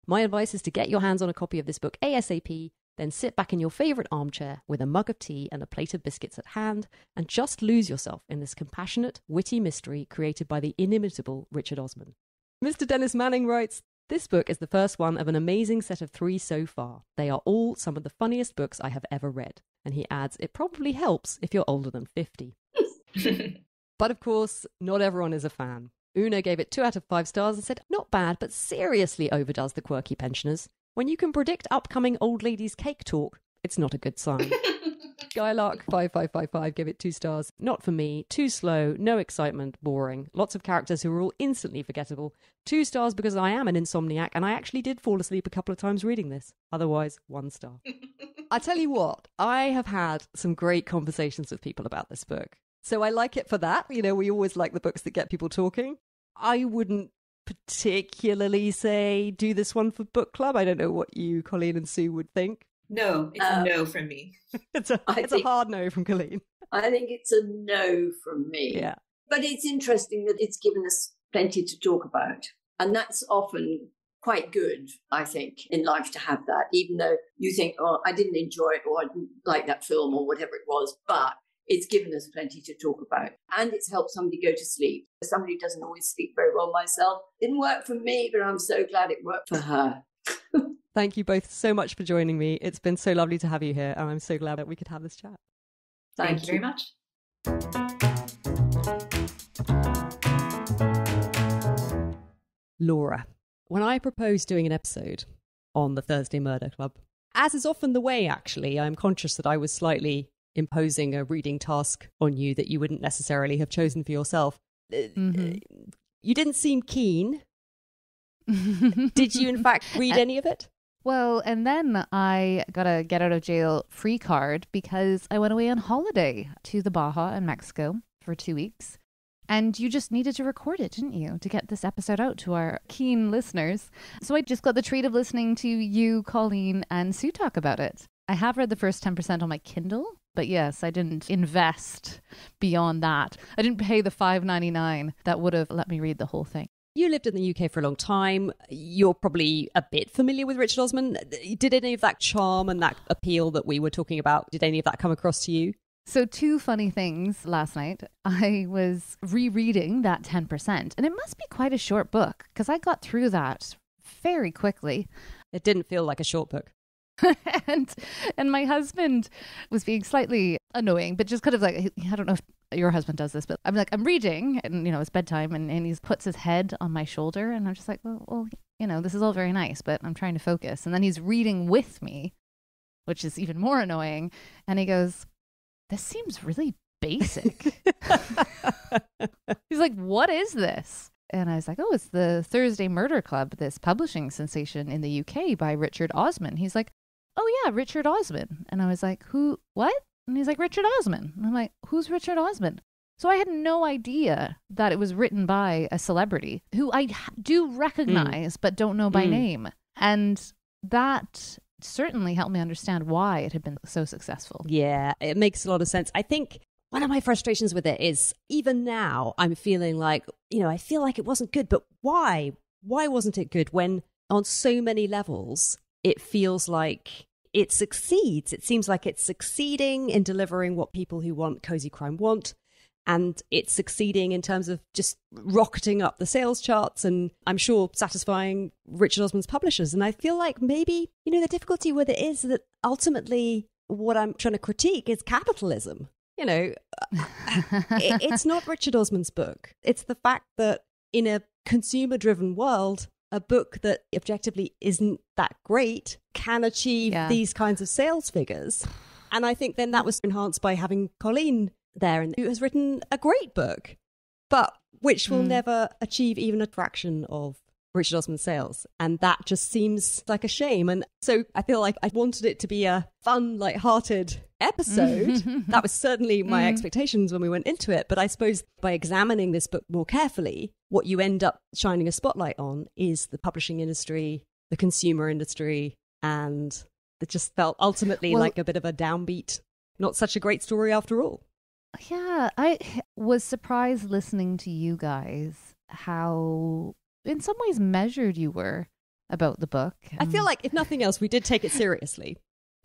My advice is to get your hands on a copy of this book ASAP, then sit back in your favourite armchair with a mug of tea and a plate of biscuits at hand and just lose yourself in this compassionate, witty mystery created by the inimitable Richard Osman. Mr. Dennis Manning writes, this book is the first one of an amazing set of 3 so far. They are all some of the funniest books I have ever read. And he adds, it probably helps if you're older than 50. But of course, not everyone is a fan. Una gave it 2 out of 5 stars and said, not bad, but seriously overdoes the quirky pensioners. When you can predict upcoming old ladies' cake talk, it's not a good sign. Skylark 5555 gave it 2 stars. Not for me. Too slow. No excitement. Boring. Lots of characters who are all instantly forgettable. 2 stars because I am an insomniac and I actually did fall asleep a couple of times reading this. Otherwise, 1 star. I tell you what, I have had some great conversations with people about this book. So I like it for that. You know, we always like the books that get people talking. I wouldn't particularly say do this one for book club. I don't know what you, Colleen and Sue, would think. No, it's a no from me. It's a hard no from Colleen. I think it's a no from me. Yeah. But it's interesting that it's given us plenty to talk about. And that's often quite good, I think, in life to have that, even though you think, oh, I didn't enjoy it or I didn't like that film or whatever it was. But it's given us plenty to talk about. And it's helped somebody go to sleep. Somebody who doesn't always sleep very well myself. Didn't work for me, but I'm so glad it worked for her. Thank you both so much for joining me. It's been so lovely to have you here, and I'm so glad that we could have this chat. Thank you very much. Laura, when I proposed doing an episode on the Thursday Murder Club, as is often the way, actually, I'm conscious that I was slightly imposing a reading task on you that you wouldn't necessarily have chosen for yourself. You didn't seem keen. Did you, in fact, read any of it? Well, and then I got a get out of jail free card because I went away on holiday to the Baja in Mexico for 2 weeks. And you just needed to record it, didn't you, to get this episode out to our keen listeners. So I just got the treat of listening to you, Colleen, and Sue talk about it. I have read the first 10% on my Kindle, but yes, I didn't invest beyond that. I didn't pay the $5.99 that would have let me read the whole thing. You lived in the UK for a long time. You're probably a bit familiar with Richard Osman. Did any of that charm and that appeal that we were talking about, did any of that come across to you? So 2 funny things last night. I was rereading that 10%, and it must be quite a short book because I got through that very quickly. It didn't feel like a short book. and my husband was being slightly annoying, but just kind of like, I don't know if your husband does this, but I'm reading and, it's bedtime and he puts his head on my shoulder and I'm just like, well, this is all very nice, but I'm trying to focus. And then he's reading with me, which is even more annoying. And he goes, this seems really basic. He's like, what is this? And I was like, oh, it's the Thursday Murder Club, this publishing sensation in the UK by Richard Osman. He's like, oh yeah, Richard Osman. And I was like, who, what? And he's like, Richard Osman. And I'm like, who's Richard Osman? So I had no idea that it was written by a celebrity who I do recognize, but don't know by name. And that certainly helped me understand why it had been so successful. Yeah, it makes a lot of sense. I think one of my frustrations with it is even now I'm feeling like, I feel like it wasn't good, but why? Why wasn't it good when on so many levels it feels like it succeeds? It seems like it's succeeding in delivering what people who want cozy crime want. And it's succeeding in terms of just rocketing up the sales charts and I'm sure satisfying Richard Osman's publishers. And I feel like maybe, the difficulty with it is that ultimately what I'm trying to critique is capitalism. It's not Richard Osman's book. It's the fact that in a consumer-driven world, a book that objectively isn't that great can achieve these kinds of sales figures. And I think then that was enhanced by having Colleen there, and who has written a great book, but which will never achieve even a fraction of Richard Osman's sales. And that just seems like a shame. And so I feel like I wanted it to be a fun, light-hearted episode. That was certainly my expectations when we went into it. But I suppose by examining this book more carefully, what you end up shining a spotlight on is the publishing industry, the consumer industry, and it just felt ultimately like a bit of a downbeat, not such a great story after all. Yeah, I was surprised listening to you guys how, in some ways, measured you were about the book. I feel like, if nothing else, we did take it seriously.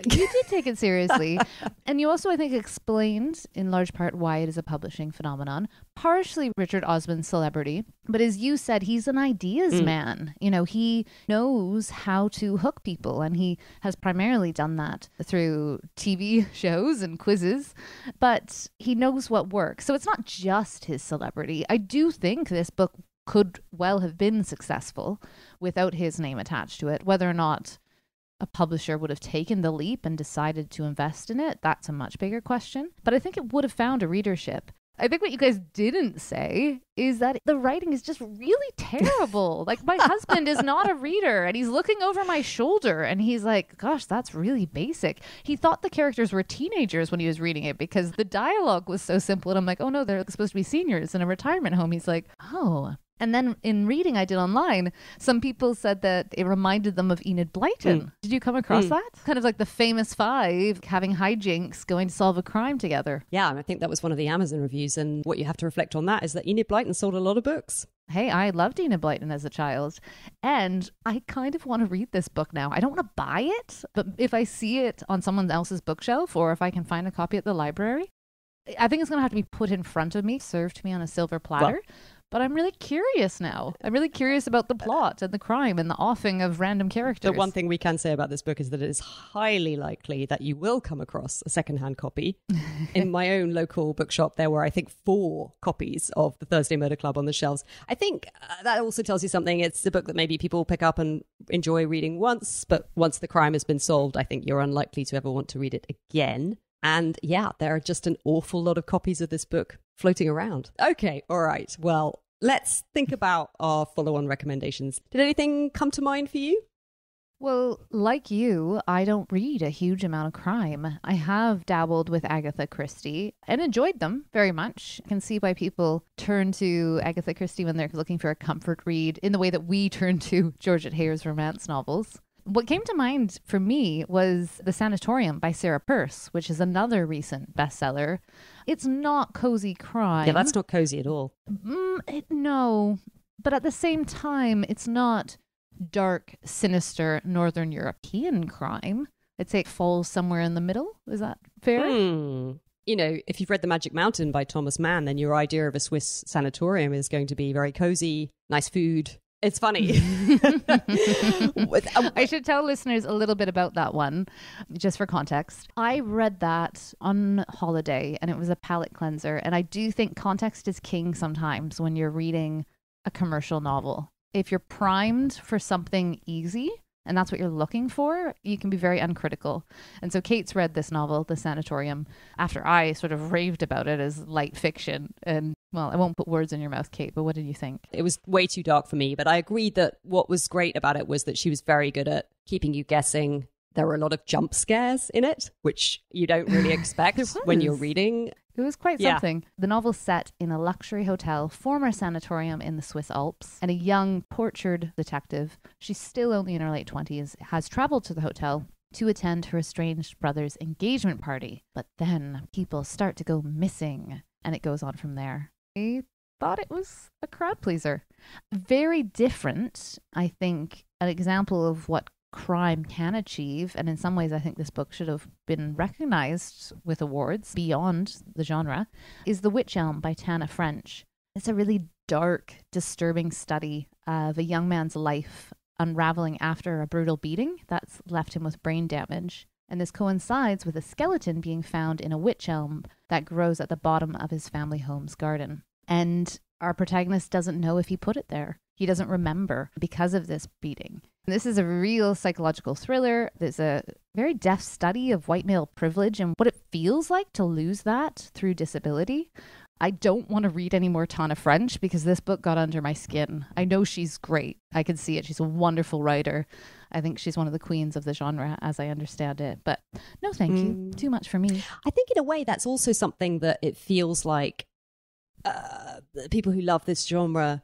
You did take it seriously. And you also, I think, explained in large part why it is a publishing phenomenon. Partially Richard Osman's celebrity. But as you said, he's an ideas man. He knows how to hook people. And he has primarily done that through TV shows and quizzes. But he knows what works. So it's not just his celebrity. I do think this book could well have been successful without his name attached to it. Whether or not a publisher would have taken the leap and decided to invest in it, that's a much bigger question. But I think it would have found a readership. I think what you guys didn't say is that the writing is just really terrible. Like, my husband is not a reader and he's looking over my shoulder and he's like, gosh, that's really basic. He thought the characters were teenagers when he was reading it because the dialogue was so simple. And I'm like, oh no, they're supposed to be seniors in a retirement home. He's like, oh. And then in reading I did online, some people said that it reminded them of Enid Blyton. Did you come across that? Kind of like the famous five having hijinks going to solve a crime together. Yeah, and I think that was one of the Amazon reviews. And what you have to reflect on that is that Enid Blyton sold a lot of books. Hey, I loved Enid Blyton as a child. And I kind of want to read this book now. I don't want to buy it, but if I see it on someone else's bookshelf or if I can find a copy at the library, I think it's going to have to be put in front of me, served to me on a silver platter. But I'm really curious now. I'm really curious about the plot and the crime and the offing of random characters. The one thing we can say about this book is that it is highly likely that you will come across a secondhand copy. In my own local bookshop, there were, I think, 4 copies of the Thursday Murder Club on the shelves. I think that also tells you something. It's a book that maybe people pick up and enjoy reading once, but once the crime has been solved, I think you're unlikely to ever want to read it again. And yeah, there are just an awful lot of copies of this book floating around. Okay, all right. Well, let's think about our follow-on recommendations. Did anything come to mind for you? Well, like you, I don't read a huge amount of crime. I have dabbled with Agatha Christie and enjoyed them very much. I can see why people turn to Agatha Christie when they're looking for a comfort read in the way that we turn to Georgette Heyer's romance novels. What came to mind for me was The Sanatorium by Sarah Peirce, which is another recent bestseller. It's not cozy crime. Yeah, that's not cozy at all. No, but at the same time, it's not dark, sinister Northern European crime. I'd say it falls somewhere in the middle. Is that fair? You know, if you've read The Magic Mountain by Thomas Mann, then your idea of a Swiss sanatorium is going to be very cozy, nice food. It's funny. I should tell listeners a little bit about that one, just for context. I read that on holiday, and it was a palate cleanser. And I do think context is king sometimes when you're reading a commercial novel. If you're primed for something easy, and that's what you're looking for, you can be very uncritical. And so Kate's read this novel, The Sanatorium, after I sort of raved about it as light fiction. And, well, I won't put words in your mouth, Kate, but what did you think? It was way too dark for me, but I agreed that what was great about it was that she was very good at keeping you guessing. There were a lot of jump scares in it, which you don't really expect when you're reading. It was quite something. The novel's set in a luxury hotel, former sanatorium in the Swiss Alps, and a young, tortured detective, she's still only in her late 20s, has traveled to the hotel to attend her estranged brother's engagement party. But then people start to go missing, and it goes on from there. I thought it was a crowd pleaser. Very different, I think, an example of what crime can achieve, and in some ways I think this book should have been recognized with awards beyond the genre, is The Witch Elm by Tana French. It's a really dark, disturbing study of a young man's life unraveling after a brutal beating that's left him with brain damage. And this coincides with a skeleton being found in a witch elm that grows at the bottom of his family home's garden. And our protagonist doesn't know if he put it there. He doesn't remember because of this beating. This is a real psychological thriller. There's a very deft study of white male privilege and what it feels like to lose that through disability. I don't want to read any more Tana French because this book got under my skin. I know she's great. I can see it. She's a wonderful writer. I think she's one of the queens of the genre as I understand it. But no, thank you. Too much for me. I think in a way that's also something that it feels like people who love this genre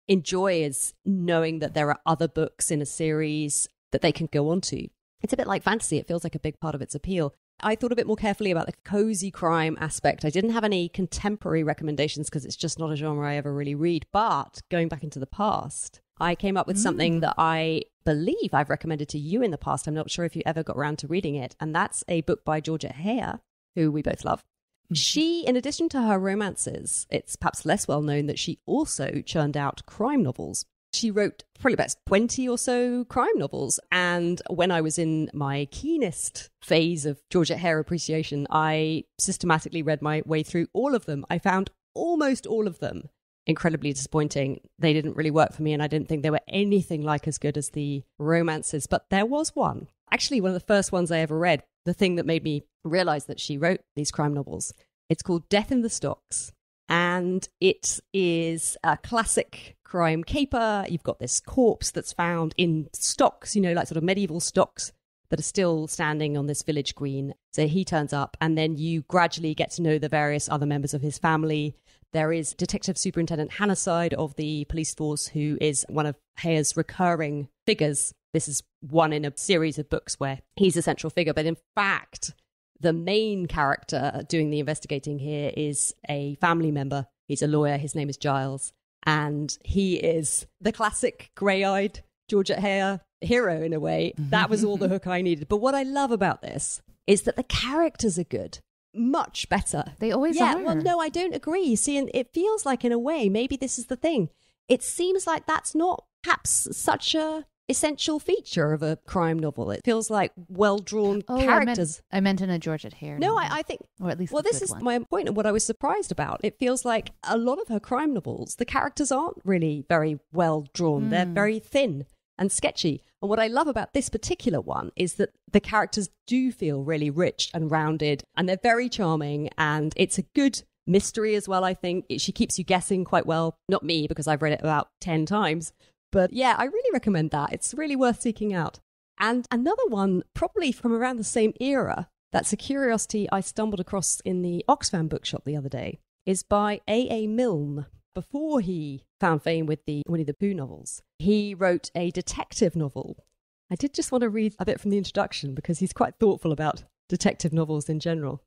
enjoy, is knowing that there are other books in a series that they can go on to. It's a bit like fantasy. It feels like a big part of its appeal. I thought a bit more carefully about the cozy crime aspect. I didn't have any contemporary recommendations because it's just not a genre I ever really read. But going back into the past, I came up with something that I believe I've recommended to you in the past. I'm not sure if you ever got around to reading it. And that's a book by Georgette Heyer, who we both love. She, in addition to her romances, it's perhaps less well known that she also churned out crime novels. She wrote probably about 20 or so crime novels. And when I was in my keenest phase of Georgette Heyer appreciation, I systematically read my way through all of them. I found almost all of them incredibly disappointing. They didn't really work for me, and I didn't think they were anything like as good as the romances. But there was one. Actually, one of the first ones I ever read, the thing that made me realize that she wrote these crime novels. It's called Death in the Stocks. And it is a classic crime caper. You've got this corpse that's found in stocks, you know, like sort of medieval stocks that are still standing on this village green. So he turns up, and then you gradually get to know the various other members of his family. There is Detective Superintendent Hannaside of the police force, who is one of Heyer's recurring figures. This is one in a series of books where he's a central figure. But in fact, the main character doing the investigating here is a family member. He's a lawyer. His name is Giles. And he is the classic grey-eyed Georgette Heyer hero in a way. That was all the hook I needed. But what I love about this is that the characters are good. Much better. They always are. Yeah, well, no, I don't agree. See, and it feels like in a way, maybe this is the thing. It seems like that's not perhaps such a essential feature of a crime novel. It feels like well-drawn characters. I meant in a Georgette Heyer. No, I think, or at least well, this is my point of what I was surprised about. It feels like a lot of her crime novels, the characters aren't really very well-drawn. They're very thin and sketchy. And what I love about this particular one is that the characters do feel really rich and rounded, and they're very charming, and it's a good mystery as well, I think. She keeps you guessing quite well. Not me, because I've read it about 10 times. But yeah, I really recommend that. It's really worth seeking out. And another one, probably from around the same era, that's a curiosity I stumbled across in the Oxfam bookshop the other day, is by A.A. Milne. Before he found fame with the Winnie the Pooh novels, he wrote a detective novel. I did just want to read a bit from the introduction because he's quite thoughtful about detective novels in general.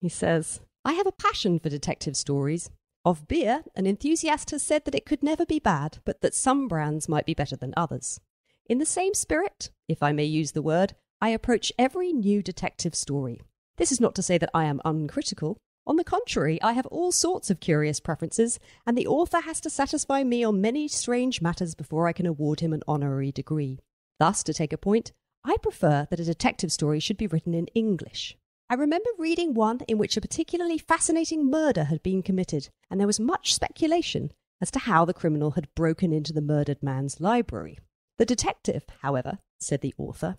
He says, "I have a passion for detective stories. Of beer, an enthusiast has said that it could never be bad, but that some brands might be better than others. In the same spirit, if I may use the word, I approach every new detective story. This is not to say that I am uncritical. On the contrary, I have all sorts of curious preferences, and the author has to satisfy me on many strange matters before I can award him an honorary degree. Thus, to take a point, I prefer that a detective story should be written in English. I remember reading one in which a particularly fascinating murder had been committed, and there was much speculation as to how the criminal had broken into the murdered man's library. The detective, however, said the author,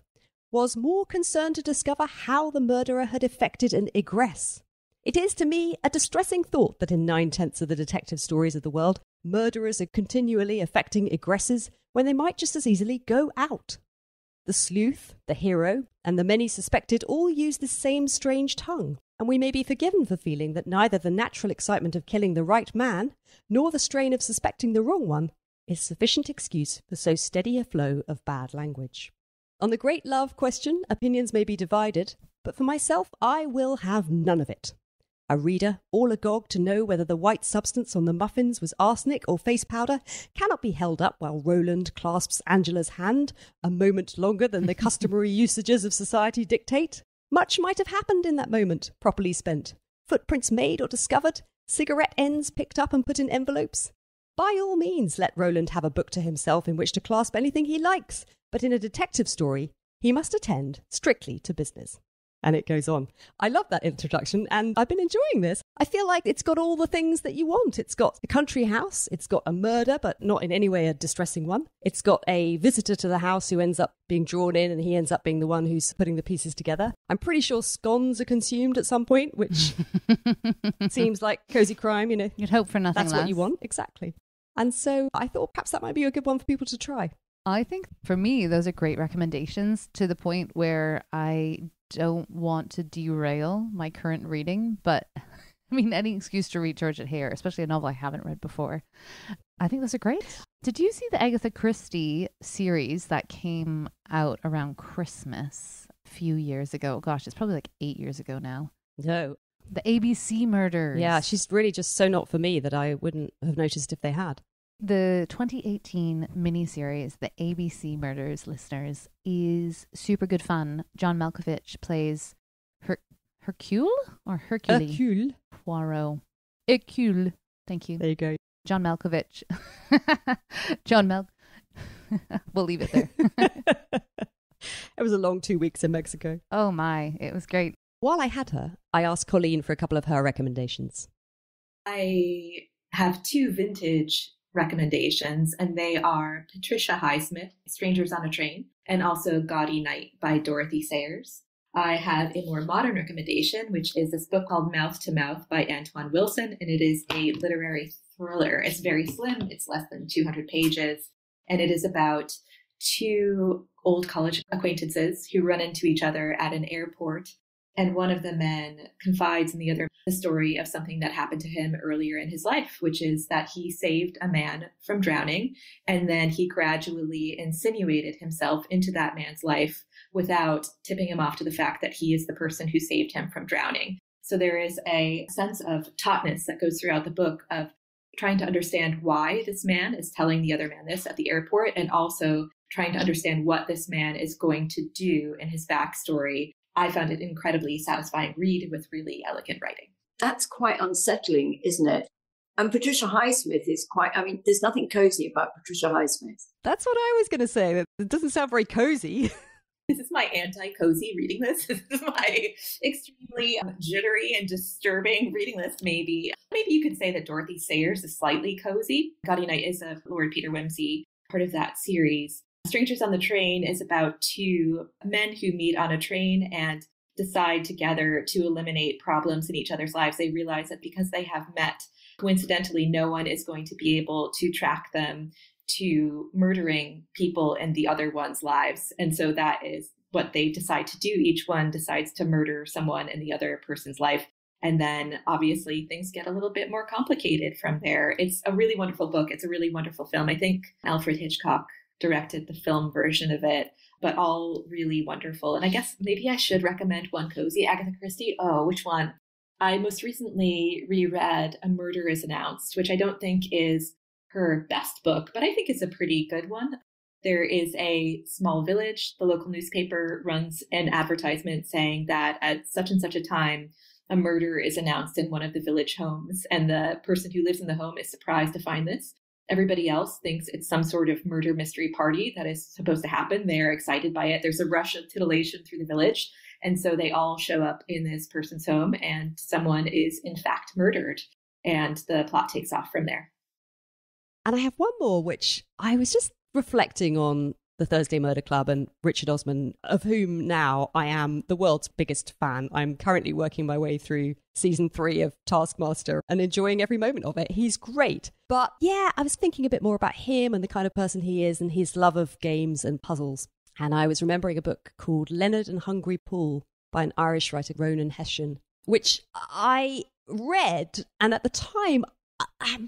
was more concerned to discover how the murderer had effected an egress. It is to me a distressing thought that in 9/10 of the detective stories of the world, murderers are continually effecting egresses when they might just as easily go out. The sleuth, the hero, and the many suspected all use this same strange tongue, and we may be forgiven for feeling that neither the natural excitement of killing the right man, nor the strain of suspecting the wrong one, is sufficient excuse for so steady a flow of bad language. On the great love question, opinions may be divided, but for myself, I will have none of it. A reader, all agog to know whether the white substance on the muffins was arsenic or face powder, cannot be held up while Roland clasps Angela's hand a moment longer than the customary usages of society dictate. Much might have happened in that moment, properly spent. Footprints made or discovered, cigarette ends picked up and put in envelopes. By all means, let Roland have a book to himself in which to clasp anything he likes, but in a detective story, he must attend strictly to business." And it goes on. I love that introduction, and I've been enjoying this. I feel like it's got all the things that you want. It's got a country house, it's got a murder, but not in any way a distressing one. It's got a visitor to the house who ends up being drawn in, and he ends up being the one who's putting the pieces together. I'm pretty sure scones are consumed at some point, which seems like cozy crime, you know. You'd hope for nothing That's less. what you want, exactly. And so I thought perhaps that might be a good one for people to try. I think for me, those are great recommendations to the point where I don't want to derail my current reading, but I mean, any excuse to read Georgette Hare, especially a novel I haven't read before. I think those are great. Did you see the Agatha Christie series that came out around Christmas a few years ago? Gosh, it's probably like 8 years ago now. No. The ABC Murders. Yeah, she's really just so not for me that I wouldn't have noticed if they had. The 2018 miniseries, The ABC Murders, listeners, is super good fun. John Malkovich plays Hercule or Hercule? Hercule. Poirot. Hercule. Thank you. There you go. John Malkovich. We'll leave it there. It was a long 2 weeks in Mexico. Oh my, it was great. While I had her, I asked Colleen for a couple of her recommendations. I have two vintage recommendations, and they are Patricia Highsmith, Strangers on a Train, and also Gaudy Night by Dorothy Sayers. I have a more modern recommendation, which is this book called Mouth to Mouth by Antoine Wilson, and it is a literary thriller. It's very slim. It's less than 200 pages, and it is about two old college acquaintances who run into each other at an airport. And one of the men confides in the other the story of something that happened to him earlier in his life, which is that he saved a man from drowning, and then he gradually insinuated himself into that man's life without tipping him off to the fact that he is the person who saved him from drowning. So there is a sense of tautness that goes throughout the book of trying to understand why this man is telling the other man this at the airport, and also trying to understand what this man is going to do in his backstory. I found it incredibly satisfying read with really elegant writing. That's quite unsettling, isn't it? And Patricia Highsmith is there's nothing cozy about Patricia Highsmith. That's what I was going to say. It doesn't sound very cozy. This is my anti-cozy reading list. This is my extremely jittery and disturbing reading list, maybe. Maybe you could say that Dorothy Sayers is slightly cozy. Gaudy Night is a Lord Peter Wimsey, part of that series. Strangers on the Train is about two men who meet on a train and decide together to eliminate problems in each other's lives. They realize that because they have met, coincidentally, no one is going to be able to track them to murdering people in the other one's lives. And so that is what they decide to do. Each one decides to murder someone in the other person's life. And then obviously things get a little bit more complicated from there. It's a really wonderful book. It's a really wonderful film. I think Alfred Hitchcock directed the film version of it, but all really wonderful. And I guess maybe I should recommend one cozy. Agatha Christie. Oh, which one? I most recently reread A Murder is Announced, which I don't think is her best book, but I think it's a pretty good one. There is a small village. The local newspaper runs an advertisement saying that at such and such a time, a murder is announced in one of the village homes. And the person who lives in the home is surprised to find this. Everybody else thinks it's some sort of murder mystery party that is supposed to happen. They're excited by it. There's a rush of titillation through the village. And so they all show up in this person's home and someone is in fact murdered. And the plot takes off from there. And I have one more, which I was just reflecting on the Thursday Murder Club and Richard Osman, of whom now I am the world's biggest fan. I'm currently working my way through season 3 of Taskmaster and enjoying every moment of it. He's great. But yeah, I was thinking a bit more about him and the kind of person he is and his love of games and puzzles. And I was remembering a book called Leonard and Hungry Paul by an Irish writer, Ronan Hession, which I read. And at the time,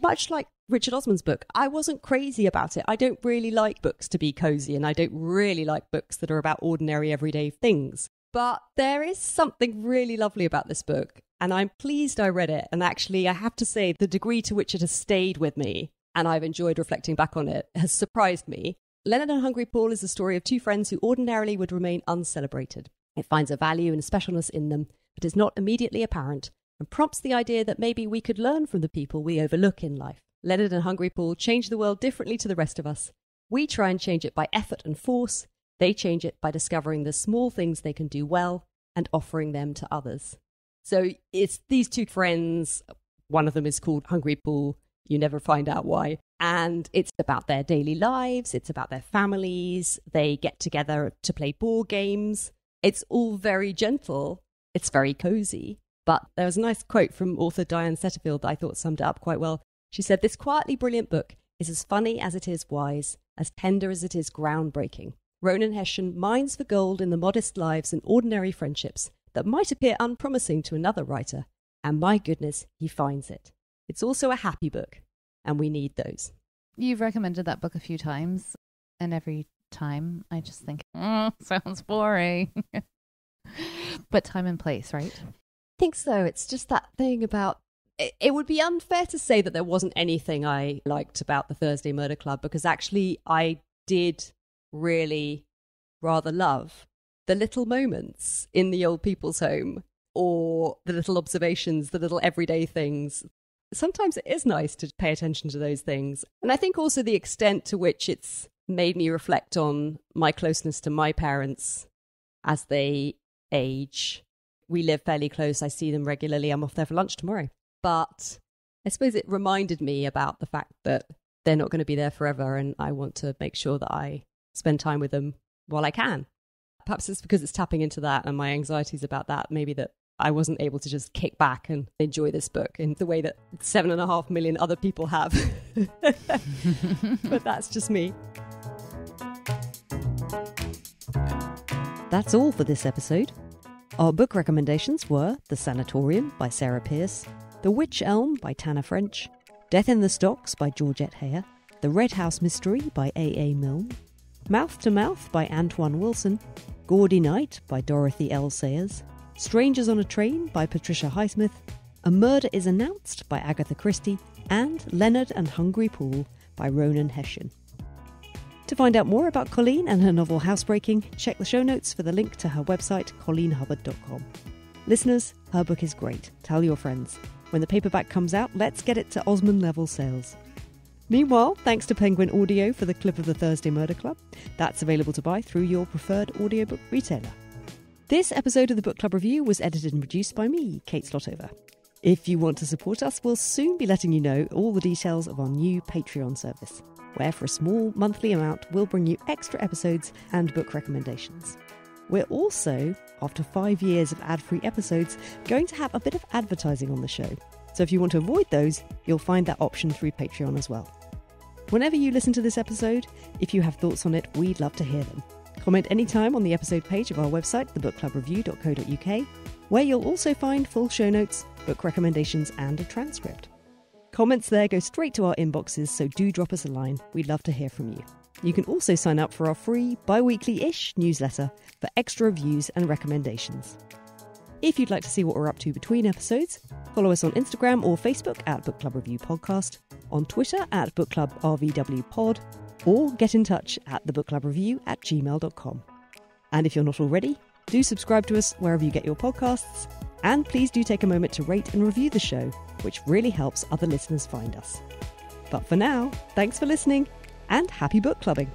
much like Richard Osman's book, I wasn't crazy about it. I don't really like books to be cozy, and I don't really like books that are about ordinary everyday things. But there is something really lovely about this book, and I'm pleased I read it. And actually, I have to say, the degree to which it has stayed with me, and I've enjoyed reflecting back on it, has surprised me. Leonard and Hungry Paul is the story of two friends who ordinarily would remain uncelebrated. It finds a value and a specialness in them, but is not immediately apparent, and prompts the idea that maybe we could learn from the people we overlook in life. Leonard and Hungry Paul change the world differently to the rest of us. We try and change it by effort and force. They change it by discovering the small things they can do well and offering them to others. So it's these two friends. One of them is called Hungry Paul. You never find out why. And it's about their daily lives. It's about their families. They get together to play board games. It's all very gentle. It's very cozy. But there was a nice quote from author Diane Setterfield that I thought summed it up quite well. She said, "This quietly brilliant book is as funny as it is wise, as tender as it is groundbreaking. Ronan Hession mines for gold in the modest lives and ordinary friendships that might appear unpromising to another writer, and my goodness, he finds it. It's also a happy book, and we need those." You've recommended that book a few times, and every time I just think, sounds boring. But time and place, right? I think so. It's just that thing about... It would be unfair to say that there wasn't anything I liked about the Thursday Murder Club, because actually I did really rather love the little moments in the old people's home, or the little observations, the little everyday things. Sometimes it is nice to pay attention to those things. And I think also the extent to which it's made me reflect on my closeness to my parents as they age. We live fairly close. I see them regularly. I'm off there for lunch tomorrow. But I suppose it reminded me about the fact that they're not going to be there forever, and I want to make sure that I spend time with them while I can. Perhaps it's because it's tapping into that and my anxieties about that, maybe, that I wasn't able to just kick back and enjoy this book in the way that 7.5 million other people have. But that's just me. That's all for this episode. Our book recommendations were The Sanatorium by Sarah Pearce, The Witch Elm by Tanner French, Death in the Stocks by Georgette Heyer, The Red House Mystery by A.A. Milne, Mouth to Mouth by Antoine Wilson, Gaudy Night by Dorothy L. Sayers, Strangers on a Train by Patricia Highsmith, A Murder is Announced by Agatha Christie, and Leonard and Hungry Paul by Ronan Hession. To find out more about Colleen and her novel Housebreaking, check the show notes for the link to her website, colleenhubbard.com. Listeners, her book is great. Tell your friends. When the paperback comes out, let's get it to Osman-level sales. Meanwhile, thanks to Penguin Audio for the clip of the Thursday Murder Club. That's available to buy through your preferred audiobook retailer. This episode of the Book Club Review was edited and produced by me, Kate Slotover. If you want to support us, we'll soon be letting you know all the details of our new Patreon service, where for a small monthly amount, we'll bring you extra episodes and book recommendations. We're also, after 5 years of ad-free episodes, going to have a bit of advertising on the show. So if you want to avoid those, you'll find that option through Patreon as well. Whenever you listen to this episode, if you have thoughts on it, we'd love to hear them. Comment anytime on the episode page of our website, thebookclubreview.co.uk, where you'll also find full show notes, book recommendations, and a transcript. Comments there go straight to our inboxes, so do drop us a line. We'd love to hear from you. You can also sign up for our free, bi-weekly-ish newsletter for extra reviews and recommendations. If you'd like to see what we're up to between episodes, follow us on Instagram or Facebook at Book Club Review Podcast, on Twitter at Book Club RVW Pod, or get in touch at thebookclubreview@gmail.com. And if you're not already, do subscribe to us wherever you get your podcasts, and please do take a moment to rate and review the show, which really helps other listeners find us. But for now, thanks for listening, and happy book clubbing!